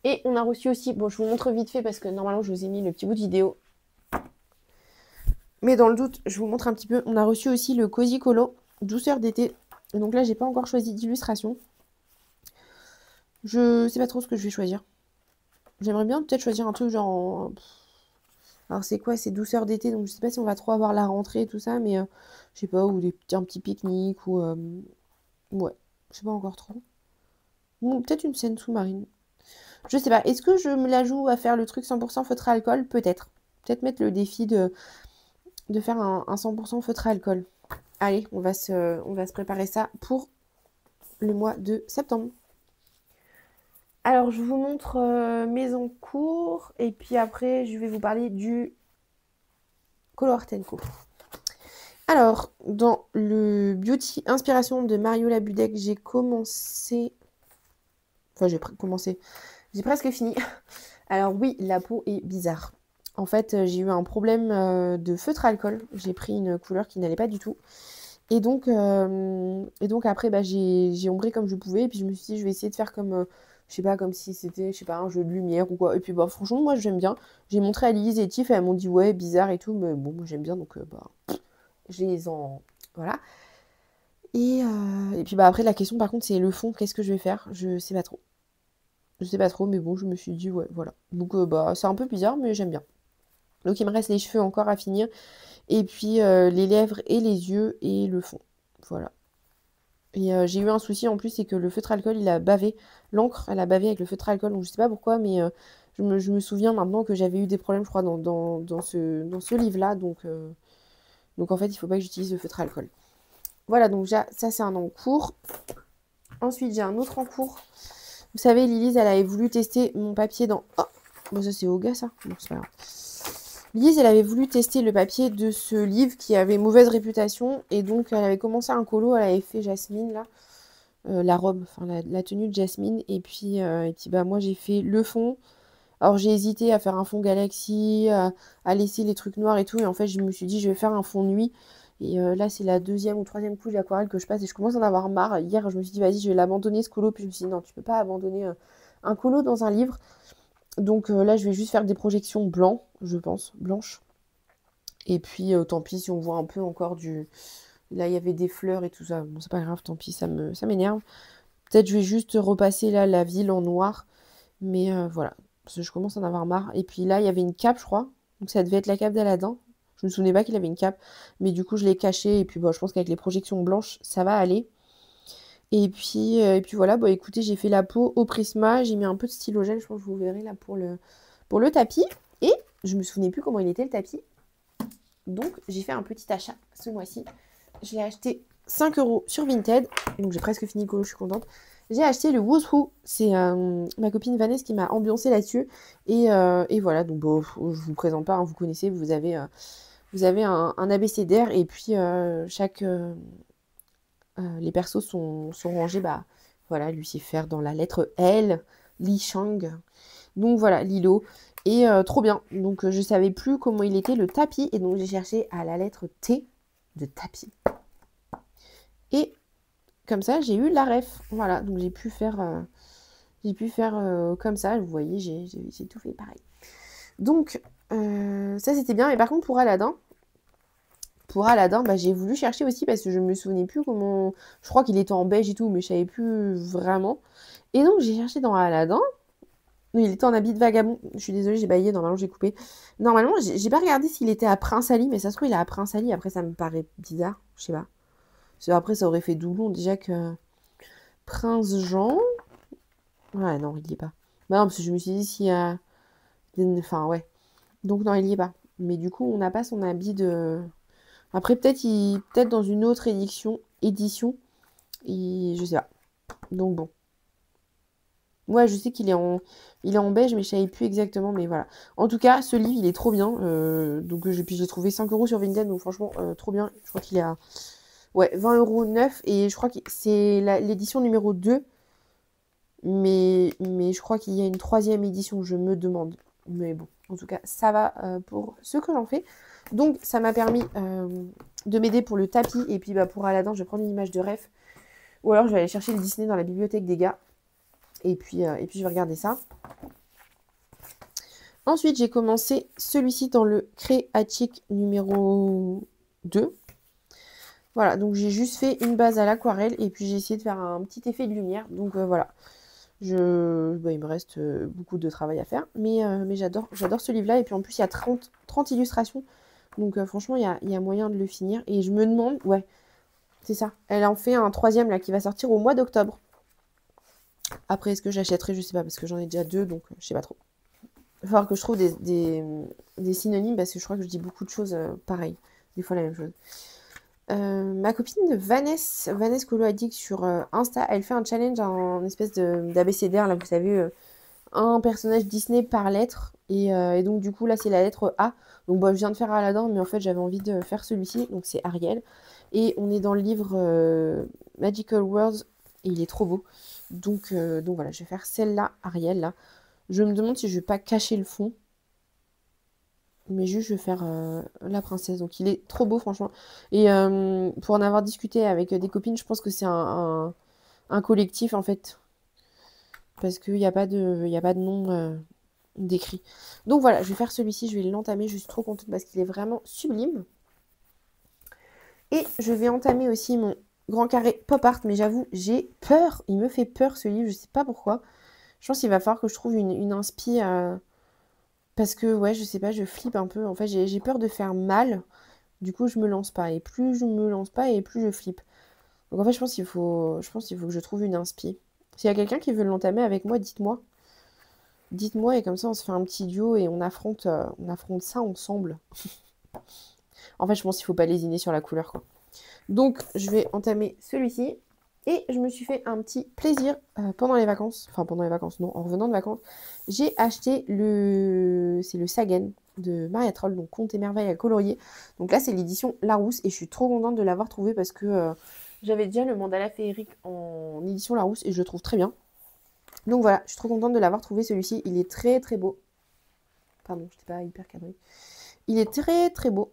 Et on a reçu aussi, bon, je vous montre vite fait parce que normalement, je vous ai mis le petit bout de vidéo. Mais dans le doute, je vous montre un petit peu. On a reçu aussi le Cozy Colo, douceur d'été. Et donc là, j'ai pas encore choisi d'illustration. Je sais pas trop ce que je vais choisir. J'aimerais bien peut-être choisir un truc genre... Alors c'est quoi? C'est douceur d'été, donc je sais pas si on va trop avoir la rentrée et tout ça, mais je sais pas, ou un petit pique-nique, ou... ouais, je sais pas encore trop. Ou peut-être une scène sous-marine. Je sais pas, est-ce que je me la joue à faire le truc 100% feutre à alcool? Peut-être. Peut-être mettre le défi de faire un 100% feutre à alcool. Allez, on va se préparer ça pour le mois de septembre. Alors, je vous montre mes encours et puis après, je vais vous parler du Color Art Co. Alors, dans le Beauty Inspiration de Mario Labudec, j'ai commencé... Enfin, j'ai commencé. J'ai presque fini. Alors oui, la peau est bizarre. En fait, j'ai eu un problème de feutre à alcool. J'ai pris une couleur qui n'allait pas du tout. Et donc après, bah, j'ai ombré comme je pouvais. Et puis je me suis dit, je vais essayer de faire comme, je sais pas, comme si c'était, je sais pas, un jeu de lumière ou quoi. Et puis bah, franchement, moi j'aime bien. J'ai montré à Lise et Tiff et elles m'ont dit, ouais, bizarre et tout. Mais bon, moi j'aime bien, donc bah, je les en... Voilà. Et puis bah, après, la question par contre, c'est le fond, qu'est-ce que je vais faire? Je sais pas trop. Je sais pas trop, mais bon, je me suis dit, ouais, voilà. Donc bah, c'est un peu bizarre, mais j'aime bien. Donc il me reste les cheveux encore à finir. Et puis les lèvres et les yeux et le fond. Voilà. Et j'ai eu un souci en plus, c'est que le feutre alcool, il a bavé. L'encre, elle a bavé avec le feutre alcool. Donc je sais pas pourquoi, mais je me souviens maintenant que j'avais eu des problèmes, je crois, dans ce livre-là. Donc en fait, il faut pas que j'utilise le feutre alcool. Voilà, donc ça c'est un encours. Ensuite, j'ai un autre encours. Vous savez, Lilise, elle avait voulu tester mon papier dans... Oh, bon, ça c'est Oga, ça. Bon, c'est pas grave. Lise, elle avait voulu tester le papier de ce livre qui avait mauvaise réputation. Et donc, elle avait commencé un colo, elle avait fait Jasmine, là. La robe, enfin la tenue de Jasmine. Et puis bah, moi, j'ai fait le fond. Alors, j'ai hésité à faire un fond Galaxy, à laisser les trucs noirs et tout. Et en fait, je me suis dit, je vais faire un fond nuit. Et là, c'est la deuxième ou troisième couche d'aquarelle que je passe. Et je commence à en avoir marre. Hier, je me suis dit, vas-y, je vais l'abandonner, ce colo. Puis je me suis dit, non, tu peux pas abandonner un colo dans un livre. Donc là, je vais juste faire des projections blancs, je pense, blanches. Et puis, tant pis si on voit un peu encore du... Là, il y avait des fleurs et tout ça. Bon, c'est pas grave, tant pis, ça m'énerve. Peut-être je vais juste repasser là la ville en noir. Mais voilà, parce que je commence à en avoir marre. Et puis là, il y avait une cape, je crois. Donc ça devait être la cape d'Aladin. Je me souvenais pas qu'il avait une cape. Mais du coup, je l'ai cachée. Et puis, bon, je pense qu'avec les projections blanches, ça va aller. Et puis voilà, bon, écoutez, j'ai fait la peau au Prisma. J'ai mis un peu de stylo gel. Je pense que vous verrez là pour le tapis. Et je me souvenais plus comment il était le tapis. Donc, j'ai fait un petit achat ce mois-ci. Je l'ai acheté 5 € sur Vinted. Donc, j'ai presque fini le colo, je suis contente. J'ai acheté le Woohoo. C'est ma copine Vanessa qui m'a ambiancé là-dessus. Et voilà, donc bon, je vous présente pas, hein, vous connaissez, vous avez un abécédaire. Et puis, les persos sont rangés, bah, voilà, Lucifer dans la lettre L, Li Shang. Donc voilà, Lilo. Et trop bien. Donc je savais plus comment il était le tapis. Et donc j'ai cherché à la lettre T de tapis. Et comme ça, j'ai eu la ref. Voilà, donc j'ai pu faire comme ça. Vous voyez, j'ai tout fait pareil. Donc ça c'était bien. Mais par contre pour Aladdin, bah, j'ai voulu chercher aussi parce que je me souvenais plus comment... Je crois qu'il était en beige et tout, mais je savais plus vraiment. Et donc j'ai cherché dans Aladdin. Il était en habit de vagabond. Je suis désolée, j'ai baillé. Normalement, j'ai coupé. Normalement, j'ai pas regardé s'il était à Prince Ali, mais ça se trouve, il est à Prince Ali. Après, ça me paraît bizarre. Je sais pas. Parce que après, ça aurait fait doublon déjà que Prince Jean. Ouais, non, il y est pas. Bah non, parce que je me suis dit s'il y a... Enfin, ouais. Donc non, il y est pas. Mais du coup, on n'a pas son habit de... Après, peut-être dans une autre édition, je sais pas. Donc bon. Ouais, je sais il est en beige, mais je savais plus exactement, mais voilà. En tout cas, ce livre, il est trop bien. Donc, puis j'ai trouvé 5 euros sur Vinted, donc franchement, trop bien. Je crois qu'il est à, ouais, 20 € neuf, et je crois que c'est l'édition numéro 2, mais je crois qu'il y a une troisième édition, je me demande. Mais bon, en tout cas, ça va pour ce que j'en fais. Donc, ça m'a permis de m'aider pour le tapis, et puis bah, pour Aladdin, je vais prendre une image de ref, ou alors je vais aller chercher le Disney dans la bibliothèque des gars. Et puis je vais regarder ça. Ensuite, j'ai commencé celui-ci dans le Créatique numéro 2. Voilà, donc j'ai juste fait une base à l'aquarelle et puis j'ai essayé de faire un petit effet de lumière. Donc voilà, il me reste beaucoup de travail à faire. Mais j'adore ce livre-là. Et puis en plus, il y a 30 illustrations. Donc franchement, il y a moyen de le finir. Et je me demande, ouais, c'est ça. Elle en fait un troisième là qui va sortir au mois d'octobre. Après, est-ce que j'achèterai? Je sais pas, parce que j'en ai déjà 2, donc je sais pas trop. Il va falloir que je trouve des synonymes, parce que je crois que je dis beaucoup de choses pareilles. Des fois la même chose. Ma copine Vanessa Colo Addict sur Insta, elle fait un challenge, un espèce d'abécédaire, là, vous savez, un personnage Disney par lettre. Et donc, du coup, là, c'est la lettre A. Donc, je viens de faire Aladdin, mais en fait, j'avais envie de faire celui-ci. Donc, c'est Ariel. Et on est dans le livre Magical Worlds. Et il est trop beau. Donc voilà, je vais faire celle-là, Ariel, là. Je me demande si je vais pas cacher le fond. Mais juste, je vais faire la princesse. Donc, il est trop beau, franchement. Et pour en avoir discuté avec des copines, je pense que c'est un collectif, en fait. Parce qu'il n'y a pas de nom décrit. Donc, voilà, je vais faire celui-ci. Je vais l'entamer. Je suis trop contente parce qu'il est vraiment sublime. Et je vais entamer aussi mon grand carré pop art. Mais j'avoue, j'ai peur. Il me fait peur, ce livre. Je sais pas pourquoi. Je pense qu'il va falloir que je trouve une inspi... parce que, ouais, je sais pas, je flippe un peu. En fait, j'ai peur de faire mal. Du coup, je me lance pas. Et plus je me lance pas, et plus je flippe. Donc, en fait, je pense qu'il faut que je trouve une inspi. S'il y a quelqu'un qui veut l'entamer avec moi, dites-moi. Dites-moi, et comme ça, on se fait un petit duo et on affronte ça ensemble. En fait, je pense qu'il faut pas lésiner sur la couleur, quoi. Donc, je vais entamer celui-ci. Et je me suis fait un petit plaisir pendant les vacances. Enfin, pendant les vacances, non, en revenant de vacances. J'ai acheté c'est le Sagen de Maria Troll, donc Contes et Merveilles à colorier. Donc là, c'est l'édition Larousse. Et je suis trop contente de l'avoir trouvé parce que j'avais déjà le mandala féerique en édition Larousse et je le trouve très bien. Donc voilà, je suis trop contente de l'avoir trouvé celui-ci. Il est très très beau. Pardon, je n'étais pas hyper cadré. Il est très très beau.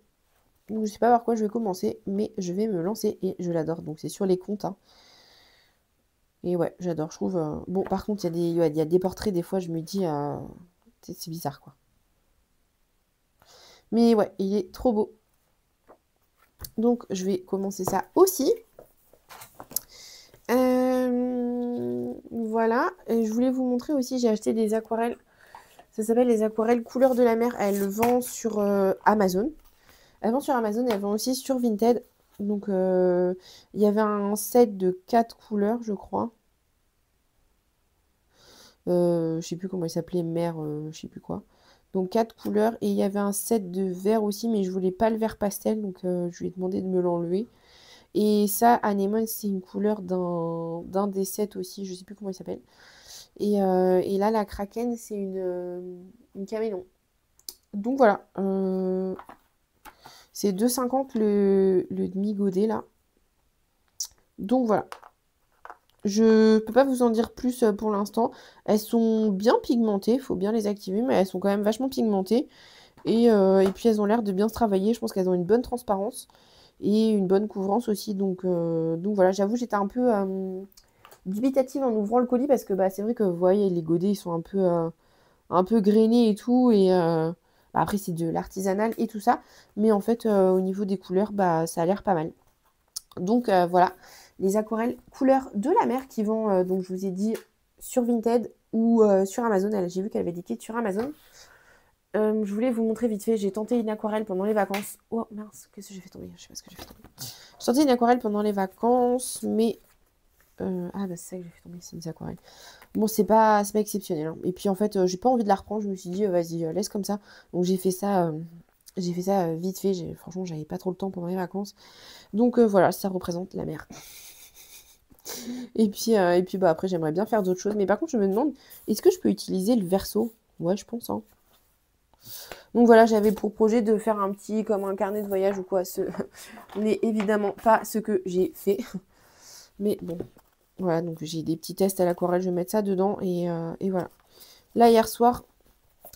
Donc, je ne sais pas par quoi je vais commencer, mais je vais me lancer et je l'adore. Donc c'est sur les comptes, hein. Et ouais, j'adore, je trouve. Bon, par contre, il y a des portraits, des fois, je me dis, c'est bizarre, quoi. Mais ouais, il est trop beau. Donc, je vais commencer ça aussi. Voilà. Et je voulais vous montrer aussi, j'ai acheté des aquarelles. Ça s'appelle les aquarelles couleur de la mer. Elle le vend sur Amazon. Elle vend sur Amazon et elle vend aussi sur Vinted. Donc, il y avait un set de 4 couleurs, je crois. Je sais plus comment il s'appelait, mer, je sais plus quoi. Donc 4 couleurs. Et il y avait un set de vert aussi, mais je voulais pas le vert pastel, donc je lui ai demandé de me l'enlever. Et ça, Anémone, c'est une couleur d'un des sets aussi, je sais plus comment il s'appelle. Et là, la Kraken, c'est une caméléon. Donc voilà. C'est 2,50 le demi-godet là. Donc voilà. Je peux pas vous en dire plus pour l'instant. Elles sont bien pigmentées, il faut bien les activer, mais elles sont quand même vachement pigmentées. Et puis elles ont l'air de bien se travailler. Je pense qu'elles ont une bonne transparence et une bonne couvrance aussi. Donc voilà, j'avoue, j'étais un peu dubitative en ouvrant le colis parce que bah, c'est vrai que vous voyez, les godets ils sont un peu grainés et tout. Bah, après, c'est de l'artisanal et tout ça. Mais en fait, au niveau des couleurs, bah, ça a l'air pas mal. Donc voilà, les aquarelles couleur de la mer qui vont, donc je vous ai dit, sur Vinted ou sur Amazon. J'ai vu qu'elle avait des kits sur Amazon. Je voulais vous montrer vite fait, j'ai tenté une aquarelle pendant les vacances. Oh mince, qu'est-ce que j'ai fait tomber? Je sais pas ce que j'ai fait tomber. J'ai tenté une aquarelle pendant les vacances, mais Ah bah, c'est ça que j'ai fait tomber, c'est des aquarelles. Bon, c'est pas exceptionnel, hein. Et puis, en fait, j'ai pas envie de la reprendre. Je me suis dit: «Vas-y, laisse comme ça». Donc j'ai fait ça, vite fait. Franchement, j'avais pas trop le temps pendant les vacances. Donc voilà, ça représente la mer. Et puis, bah, après, j'aimerais bien faire d'autres choses. Mais par contre, je me demande, est-ce que je peux utiliser le verso? Ouais, je pense, hein. Donc voilà, j'avais pour projet de faire un petit, comme un carnet de voyage ou quoi. Ce n'est évidemment pas ce que j'ai fait. Mais bon, voilà, donc j'ai des petits tests à l'aquarelle, je vais mettre ça dedans et voilà. Là, hier soir,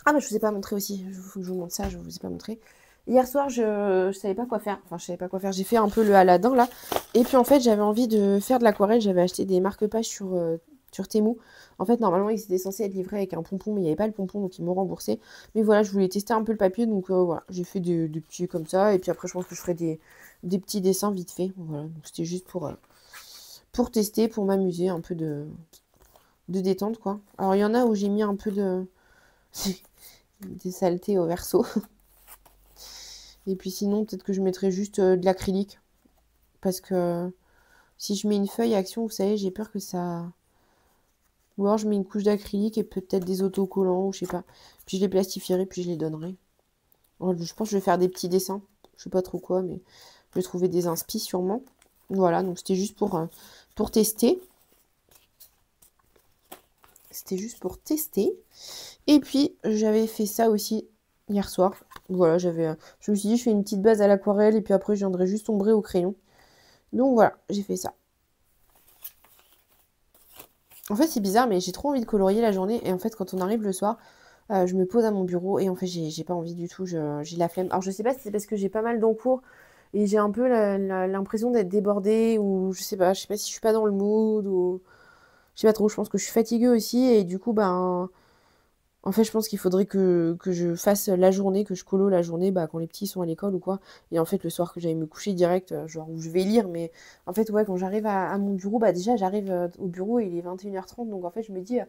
ah bah je vous ai pas montré aussi, il faut que je vous montre ça, je vous ai pas montré. Hier soir, je savais pas quoi faire, enfin je savais pas quoi faire, j'ai fait un peu le Aladdin là. Et puis en fait, j'avais envie de faire de l'aquarelle, j'avais acheté des marque-pages sur Temu. En fait, normalement, ils étaient censés être livrés avec un pompon, mais il n'y avait pas le pompon, donc ils m'ont remboursé. Mais voilà, je voulais tester un peu le papier, donc voilà, j'ai fait des petits comme ça. Et puis après, je pense que je ferai des petits dessins vite fait. Voilà, donc c'était juste pour tester, pour m'amuser, un peu de détente, quoi. Alors, il y en a où j'ai mis un peu des saletés au verso. Et puis sinon, peut-être que je mettrai juste de l'acrylique. Parce que si je mets une feuille action, vous savez, j'ai peur que ça... Ou alors je mets une couche d'acrylique et peut-être des autocollants, ou je sais pas. Puis je les plastifierai, puis je les donnerai. Alors, je pense que je vais faire des petits dessins. Je sais pas trop quoi, mais je vais trouver des inspi sûrement. Voilà, donc c'était juste pour tester. C'était juste pour tester. Et puis, j'avais fait ça aussi hier soir. Voilà, je me suis dit, je fais une petite base à l'aquarelle et puis après, je viendrai juste ombrer au crayon. Donc voilà, j'ai fait ça. En fait, c'est bizarre, mais j'ai trop envie de colorier la journée. Et en fait, quand on arrive le soir, je me pose à mon bureau et en fait, j'ai pas envie du tout. J'ai la flemme. Alors, je sais pas si c'est parce que j'ai pas mal d'encours et j'ai un peu l'impression d'être débordée ou je sais pas si je suis pas dans le mood ou je sais pas trop. Je pense que je suis fatiguée aussi et du coup, ben. En fait, je pense qu'il faudrait que je fasse la journée, que je colo la journée, bah, quand les petits sont à l'école ou quoi. Et en fait, le soir que j'aille me coucher direct, genre où je vais lire. Mais en fait, ouais, quand j'arrive à mon bureau, bah déjà, j'arrive au bureau et il est 21h30. Donc en fait, je me dis,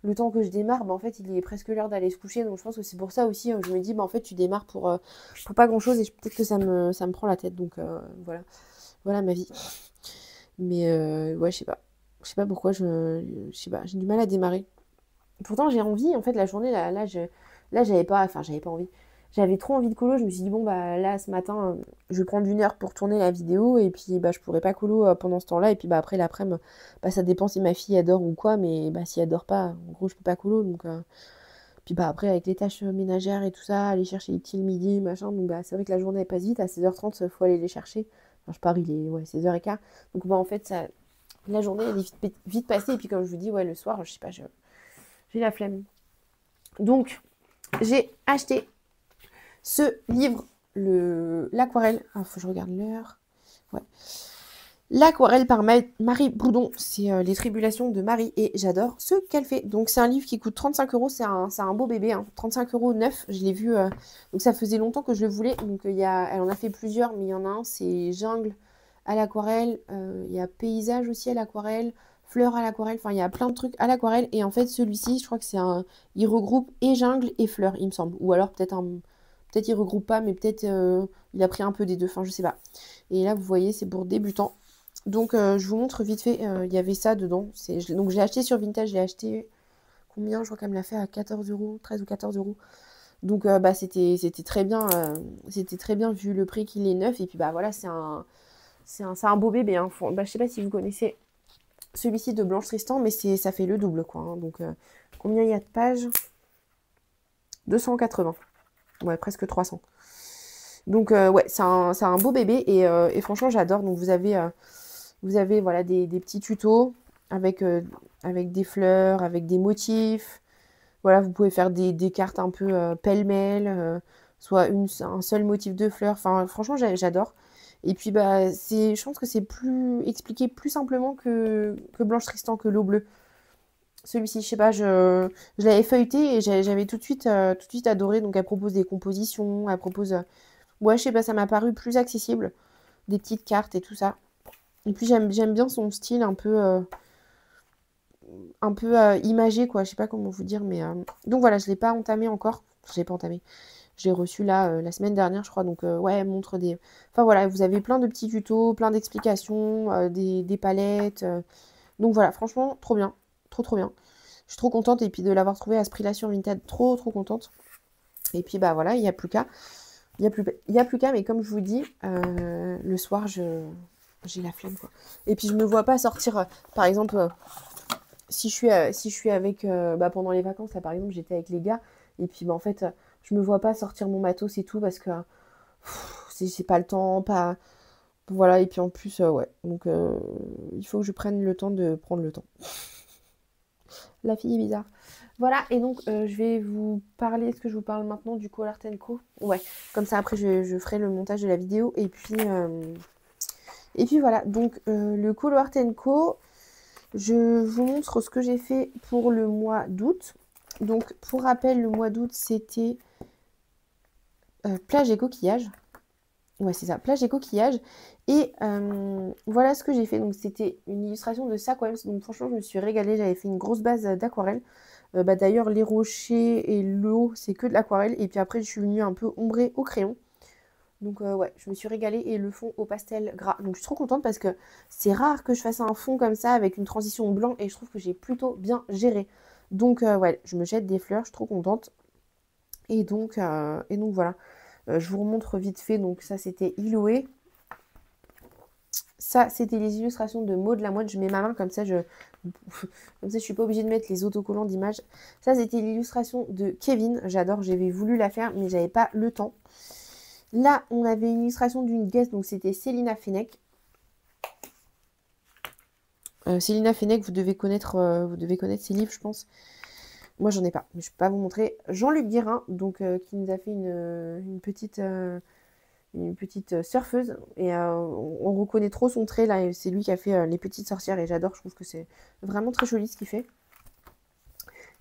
le temps que je démarre, bah en fait, il est presque l'heure d'aller se coucher. Donc je pense que c'est pour ça aussi, je me dis, bah en fait, tu démarres pour pas grand-chose et peut-être que ça me prend la tête. Donc voilà, voilà ma vie. Mais ouais, je sais pas. Je sais pas pourquoi, je sais pas, j'ai du mal à démarrer. Pourtant, j'ai envie, en fait, la journée, là j'avais pas envie. J'avais trop envie de colo, je me suis dit, bon, bah là, ce matin, je vais prendre 1 heure pour tourner la vidéo, et puis, bah, je pourrais pas colo pendant ce temps-là, et puis, bah, après, l'après-midi, bah, ça dépend si ma fille adore ou quoi, mais, bah, si elle adore pas, en gros, je peux pas colo, donc, puis, bah, après, avec les tâches ménagères et tout ça, aller chercher les petits le midi, machin, donc, bah, c'est vrai que la journée, elle passe vite, à 16h30, faut aller les chercher. Enfin, je pars, il est, ouais, 16h15, donc, bah, en fait, la journée, elle est vite passée, et puis, comme je vous dis, ouais, le soir, je sais pas, j'ai la flemme. Donc, j'ai acheté ce livre, l'aquarelle. Ah, faut que je regarde l'heure. Ouais. L'aquarelle par Marie Boudon. C'est les tribulations de Marie et j'adore ce qu'elle fait. Donc, c'est un livre qui coûte 35 euros. C'est un beau bébé. Hein. 35 euros neuf. Je l'ai vu. Donc, ça faisait longtemps que je le voulais. Donc, elle en a fait plusieurs, mais il y en a un, c'est Jungle à l'aquarelle. Il y a Paysage aussi à l'aquarelle. Fleurs à l'aquarelle. Enfin, il y a plein de trucs à l'aquarelle. Et en fait, celui-ci, je crois que il regroupe et jungle et fleurs, il me semble. Ou alors peut-être il regroupe pas, mais peut-être il a pris un peu des deux. Enfin, je sais pas. Et là, vous voyez, c'est pour débutants. Donc, je vous montre vite fait. Il y avait ça dedans. Donc, je l'ai acheté sur Vintage. Je l'ai acheté combien? Je crois qu'elle me l'a fait à 14 euros, 13 ou 14 euros. Donc, bah, c'était très bien. C'était très bien vu le prix qu'il est neuf. Et puis, bah voilà, c'est un beau bébé. Hein. Bah, je sais pas si vous connaissez celui-ci de Blanche Tristan, mais ça fait le double, quoi. Hein. Donc, combien il y a de pages? 280. Ouais, presque 300. Donc, ouais, c'est un beau bébé et franchement, j'adore. Donc, vous avez voilà, des petits tutos avec des fleurs, avec des motifs. Voilà, vous pouvez faire des cartes un peu pêle-mêle, soit un seul motif de fleurs. Enfin, franchement, j'adore. Et puis, bah, je pense que c'est plus expliqué plus simplement que Blanche Tristan, que l'eau bleue. Celui-ci, je sais pas, je l'avais feuilleté et j'avais tout de suite adoré. Donc, elle propose des compositions, elle propose... ouais, je sais pas, ça m'a paru plus accessible. Des petites cartes et tout ça. Et puis, j'aime bien son style un peu imagé, quoi. Je sais pas comment vous dire, mais... Donc, voilà, je l'ai pas entamé encore. Je l'ai pas entamé. Je l'ai reçu là, la semaine dernière, je crois. Donc, ouais, elle montre Enfin, voilà, vous avez plein de petits tutos, plein d'explications, des palettes... Donc voilà, franchement, trop bien. Trop, trop bien. Je suis trop contente. Et puis de l'avoir trouvé à ce prix-là sur Vinted, trop, trop contente. Et puis bah voilà, il n'y a plus qu'à. Il y a plus qu'à, mais comme je vous dis, le soir, j'ai la flemme, quoi. Et puis je me vois pas sortir, par exemple, si je suis avec, bah, pendant les vacances, là, par exemple, j'étais avec les gars. Et puis bah, en fait, je me vois pas sortir mon matos et tout parce que c'est pas le temps, pas. Voilà, et puis en plus, ouais. Donc il faut que je prenne le temps de prendre le temps. La fille est bizarre. Voilà, et donc je vais vous parler, est-ce que je vous parle maintenant du Call Art Co? Ouais, comme ça après je ferai le montage de la vidéo. Et puis voilà, donc le Call Art Co, je vous montre ce que j'ai fait pour le mois d'août. Donc pour rappel, le mois d'août c'était plage et coquillage. Ouais, c'est ça, plage et coquillage. Et voilà ce que j'ai fait. Donc c'était une illustration de Saquems. Donc franchement, je me suis régalée. J'avais fait une grosse base d'aquarelle. Bah, d'ailleurs, les rochers et l'eau, c'est que de l'aquarelle. Et puis après, je suis venue un peu ombrer au crayon. Donc ouais, je me suis régalée. Et le fond au pastel gras. Donc je suis trop contente parce que c'est rare que je fasse un fond comme ça avec une transition blanc. Et je trouve que j'ai plutôt bien géré. Donc ouais, je me jette des fleurs. Je suis trop contente. Et donc voilà. Je vous remontre vite fait. Donc ça, c'était Iloé. Ça, c'était les illustrations de Maud Lamoine. Je mets ma main comme ça, je suis pas obligée de mettre les autocollants d'images. Ça, c'était l'illustration de Kevin. J'adore, j'avais voulu la faire, mais j'avais pas le temps. Là, on avait une illustration d'une guest, donc c'était Célina Fenech. Célina Fenech, vous devez connaître ses livres, je pense. Moi, j'en ai pas, mais je peux pas vous montrer. Jean-Luc Guérin, donc qui nous a fait une petite surfeuse, et on reconnaît trop son trait là, c'est lui qui a fait les petites sorcières, et j'adore, je trouve que c'est vraiment très joli ce qu'il fait.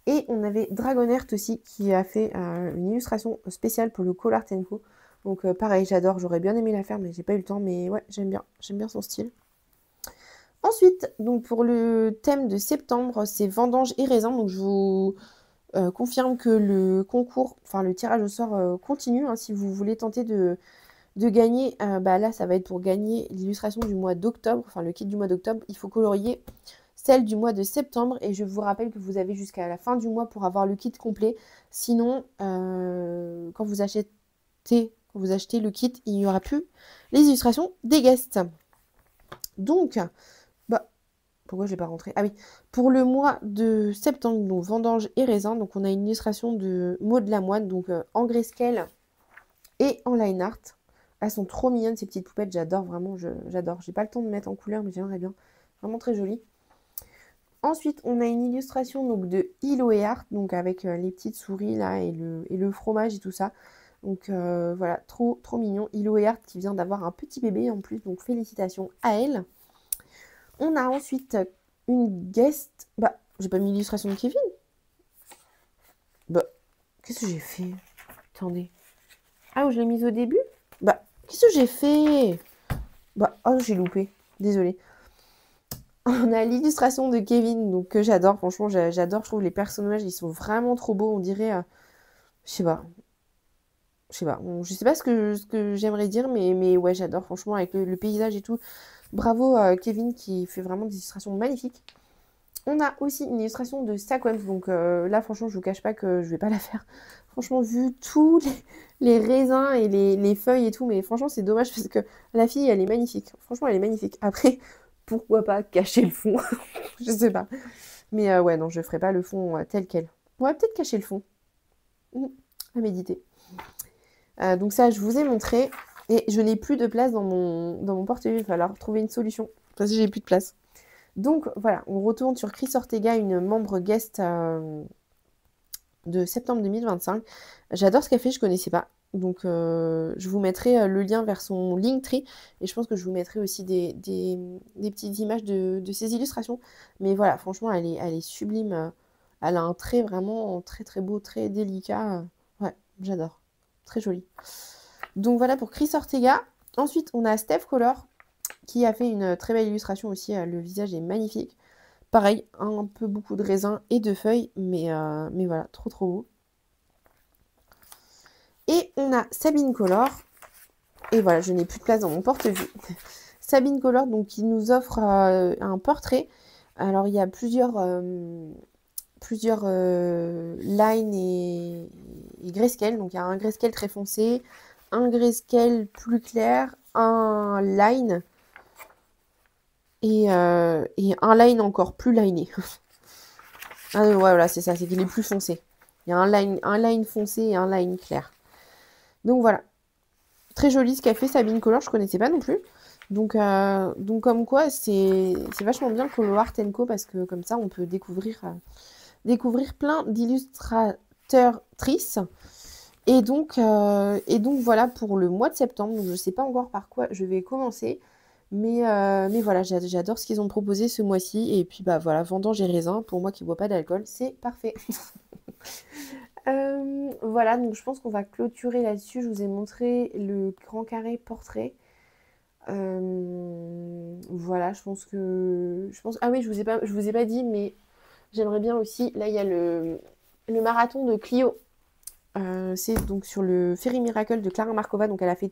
Et on avait Dragonheart aussi qui a fait une illustration spéciale pour le Call Art Co. Donc pareil, j'adore, j'aurais bien aimé la faire mais j'ai pas eu le temps, mais ouais, j'aime bien son style. Ensuite, donc pour le thème de septembre, c'est vendange et raisin, donc je vous confirme que le concours, enfin le tirage au sort continue, hein, si vous voulez tenter de gagner, bah là ça va être pour gagner l'illustration du mois d'octobre, enfin le kit du mois d'octobre. Il faut colorier celle du mois de septembre et je vous rappelle que vous avez jusqu'à la fin du mois pour avoir le kit complet. Sinon, quand vous achetez le kit, il n'y aura plus les illustrations des guests. Donc, bah, pourquoi je l'ai pas rentré? Ah oui, pour le mois de septembre, donc vendange et raisin, donc on a une illustration de Maud Lamoine, donc en grayscale et en line art. Elles sont trop mignonnes ces petites poupettes, j'adore vraiment, j'adore. J'ai pas le temps de mettre en couleur, mais j'aimerais bien. Vraiment très joli. Ensuite, on a une illustration donc de Iloé Art, donc avec les petites souris là et le fromage et tout ça. Donc voilà, trop trop mignon. Iloé Art qui vient d'avoir un petit bébé en plus, donc félicitations à elle. On a ensuite une guest. Bah, j'ai pas mis l'illustration de Kevin. Bah, qu'est-ce que j'ai fait? Attendez. Ah, je l'ai mise au début? Bah, qu'est-ce que j'ai fait? Bah, oh, j'ai loupé. Désolée. On a l'illustration de Kevin, donc que j'adore. Franchement, j'adore. Je trouve les personnages, ils sont vraiment trop beaux. On dirait, je sais pas. Je sais pas. Je sais pas ce que j'aimerais dire, mais ouais, j'adore. Franchement, avec le paysage et tout. Bravo Kevin qui fait vraiment des illustrations magnifiques. On a aussi une illustration de Saquems. Donc là, franchement, je vous cache pas que je vais pas la faire. Franchement, vu tous les raisins et les feuilles et tout, mais franchement, c'est dommage parce que la fille, elle est magnifique. Franchement, elle est magnifique. Après, pourquoi pas cacher le fond? Je sais pas. Mais ouais, non, je ferai pas le fond tel quel. On va peut-être cacher le fond. À méditer. Donc ça, je vous ai montré. Et je n'ai plus de place dans mon portefeuille. Il va falloir trouver une solution. Parce que j'ai plus de place. Donc voilà, on retourne sur Chris Ortega, une membre guest de septembre 2025. J'adore ce qu'elle fait, je connaissais pas. Donc je vous mettrai le lien vers son Linktree. Et je pense que je vous mettrai aussi des petites images de ses illustrations. Mais voilà, franchement, elle est sublime. Elle a un trait vraiment très très beau, très délicat. Ouais, j'adore. Très joli. Donc voilà pour Chris Ortega. Ensuite, on a Steph Color qui a fait une très belle illustration aussi. Le visage est magnifique. Pareil, un peu beaucoup de raisins et de feuilles, mais voilà, trop trop beau. Et on a Sabine Color. Et voilà, je n'ai plus de place dans mon porte-vue. Sabine Color, donc, qui nous offre un portrait Alors, il y a plusieurs line et grayscale. Donc, il y a un grayscale très foncé, un grayscale plus clair, un line et un line encore plus liné. Ah, ouais, voilà, c'est ça, c'est qu'il est plus foncé. Il y a un line foncé et un line clair. Donc, voilà. Très joli ce qu'a fait Sabine Color, je connaissais pas non plus. Donc comme quoi, c'est vachement bien Colo Art Co parce que comme ça, on peut découvrir plein d'illustratrices. Et donc voilà pour le mois de septembre. Donc, je ne sais pas encore par quoi je vais commencer. Mais voilà, j'adore ce qu'ils ont proposé ce mois-ci. Et puis bah voilà, vendange et raisin, pour moi qui ne bois pas d'alcool, c'est parfait. Voilà, donc je pense qu'on va clôturer là-dessus. Je vous ai montré le grand carré portrait. Voilà, je pense que... Ah oui, je vous ai pas dit, mais j'aimerais bien aussi... Là, il y a le marathon de Clio. C'est donc sur le Ferry Miracle de Clara Markova. Donc elle a fait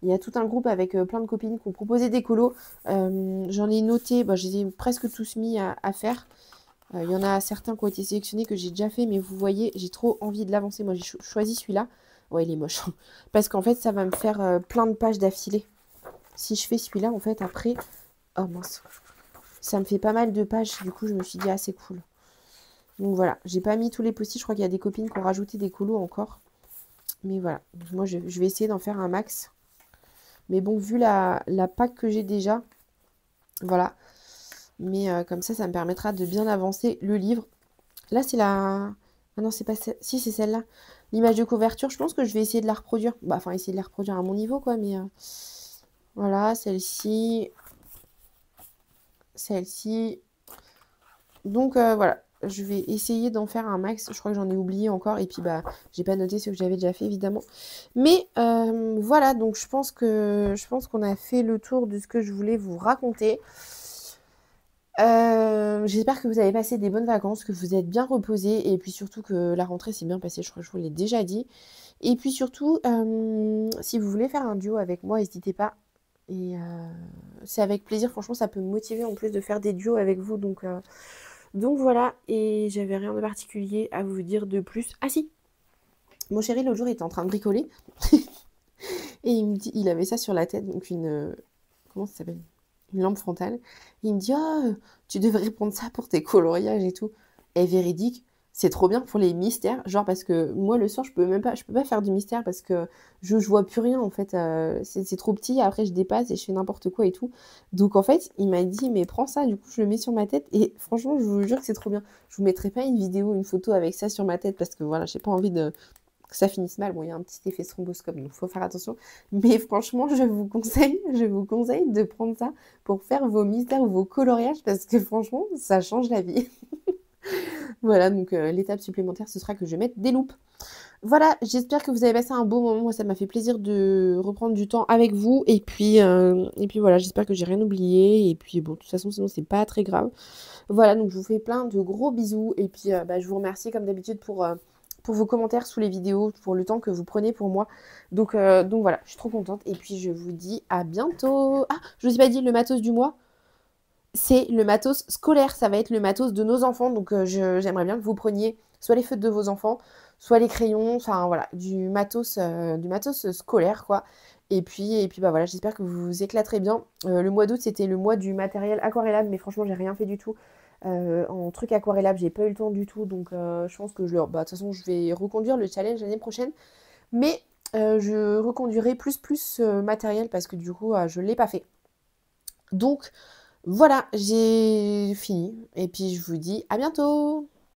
il y a tout un groupe avec plein de copines qui ont proposé des colos. J'en ai noté, bah, je les ai presque tous mis à faire. Il y en a certains qui ont été sélectionnés que j'ai déjà fait, mais vous voyez, j'ai trop envie de l'avancer. Moi, j'ai choisi celui-là. Ouais, il est moche. Parce qu'en fait, ça va me faire plein de pages d'affilée. Si je fais celui-là, en fait, après... Oh mince. Ça me fait pas mal de pages. Du coup, je me suis dit, ah, c'est cool. Donc voilà, j'ai pas mis tous les post-it. Je crois qu'il y a des copines qui ont rajouté des colos encore. Mais voilà, moi, je vais essayer d'en faire un max. Mais bon, vu la pack que j'ai déjà, voilà. Mais comme ça me permettra de bien avancer le livre. Là, c'est la... Ah non, c'est pas celle... Si, c'est celle-là. L'image de couverture, je pense que je vais essayer de la reproduire. Bah, enfin, essayer de la reproduire à mon niveau, quoi. Mais voilà, celle-ci. Celle-ci. Donc, voilà. Je vais essayer d'en faire un max. Je crois que j'en ai oublié encore. Et puis, bah, j'ai pas noté ce que j'avais déjà fait, évidemment. Mais voilà, donc je pense qu'on a fait le tour de ce que je voulais vous raconter. J'espère que vous avez passé des bonnes vacances, que vous êtes bien reposés et puis surtout que la rentrée s'est bien passée, je crois que je vous l'ai déjà dit. Et puis surtout, si vous voulez faire un duo avec moi, n'hésitez pas. Et c'est avec plaisir, franchement, ça peut me motiver en plus de faire des duos avec vous. Donc voilà, et j'avais rien de particulier à vous dire de plus. Ah si, mon chéri l'autre jour était en train de bricoler et il me dit, il avait ça sur la tête, donc comment ça s'appelle? Une lampe frontale. Il me dit, ah, tu devrais prendre ça pour tes coloriages et tout. Et véridique, c'est trop bien pour les mystères. Genre parce que moi le soir, je peux pas faire du mystère parce que je vois plus rien en fait. C'est trop petit. Après, je dépasse et je fais n'importe quoi et tout. Donc en fait, il m'a dit, mais prends ça. Du coup, je le mets sur ma tête et franchement, je vous jure que c'est trop bien. Je vous mettrai pas une vidéo, une photo avec ça sur ma tête parce que voilà, j'ai pas envie que ça finisse mal. Bon, il y a un petit effet stromboscope, donc il faut faire attention. Mais franchement, je vous conseille de prendre ça pour faire vos mystères ou vos coloriages parce que franchement, ça change la vie. Voilà, donc l'étape supplémentaire, ce sera que je mette des loupes. Voilà, j'espère que vous avez passé un beau moment. Moi, ça m'a fait plaisir de reprendre du temps avec vous. Et puis voilà, j'espère que j'ai rien oublié. Et puis bon, de toute façon, sinon, c'est pas très grave. Voilà, donc je vous fais plein de gros bisous. Et puis, bah, je vous remercie comme d'habitude pour vos commentaires sous les vidéos, pour le temps que vous prenez pour moi. Donc voilà, je suis trop contente. Et puis, je vous dis à bientôt. Ah, je vous ai pas dit le matos du mois. C'est le matos scolaire, ça va être le matos de nos enfants. Donc j'aimerais bien que vous preniez soit les feutres de vos enfants, soit les crayons, enfin voilà, du matos scolaire quoi. Et puis bah voilà, j'espère que vous vous éclaterez bien. Le mois d'août, c'était le mois du matériel aquarellable, mais franchement, j'ai rien fait du tout. En truc aquarellable, j'ai pas eu le temps du tout. Donc je pense que bah, de toute façon, je vais reconduire le challenge l'année prochaine. Mais je reconduirai plus matériel parce que du coup, je l'ai pas fait. Donc voilà, j'ai fini. Et puis je vous dis à bientôt!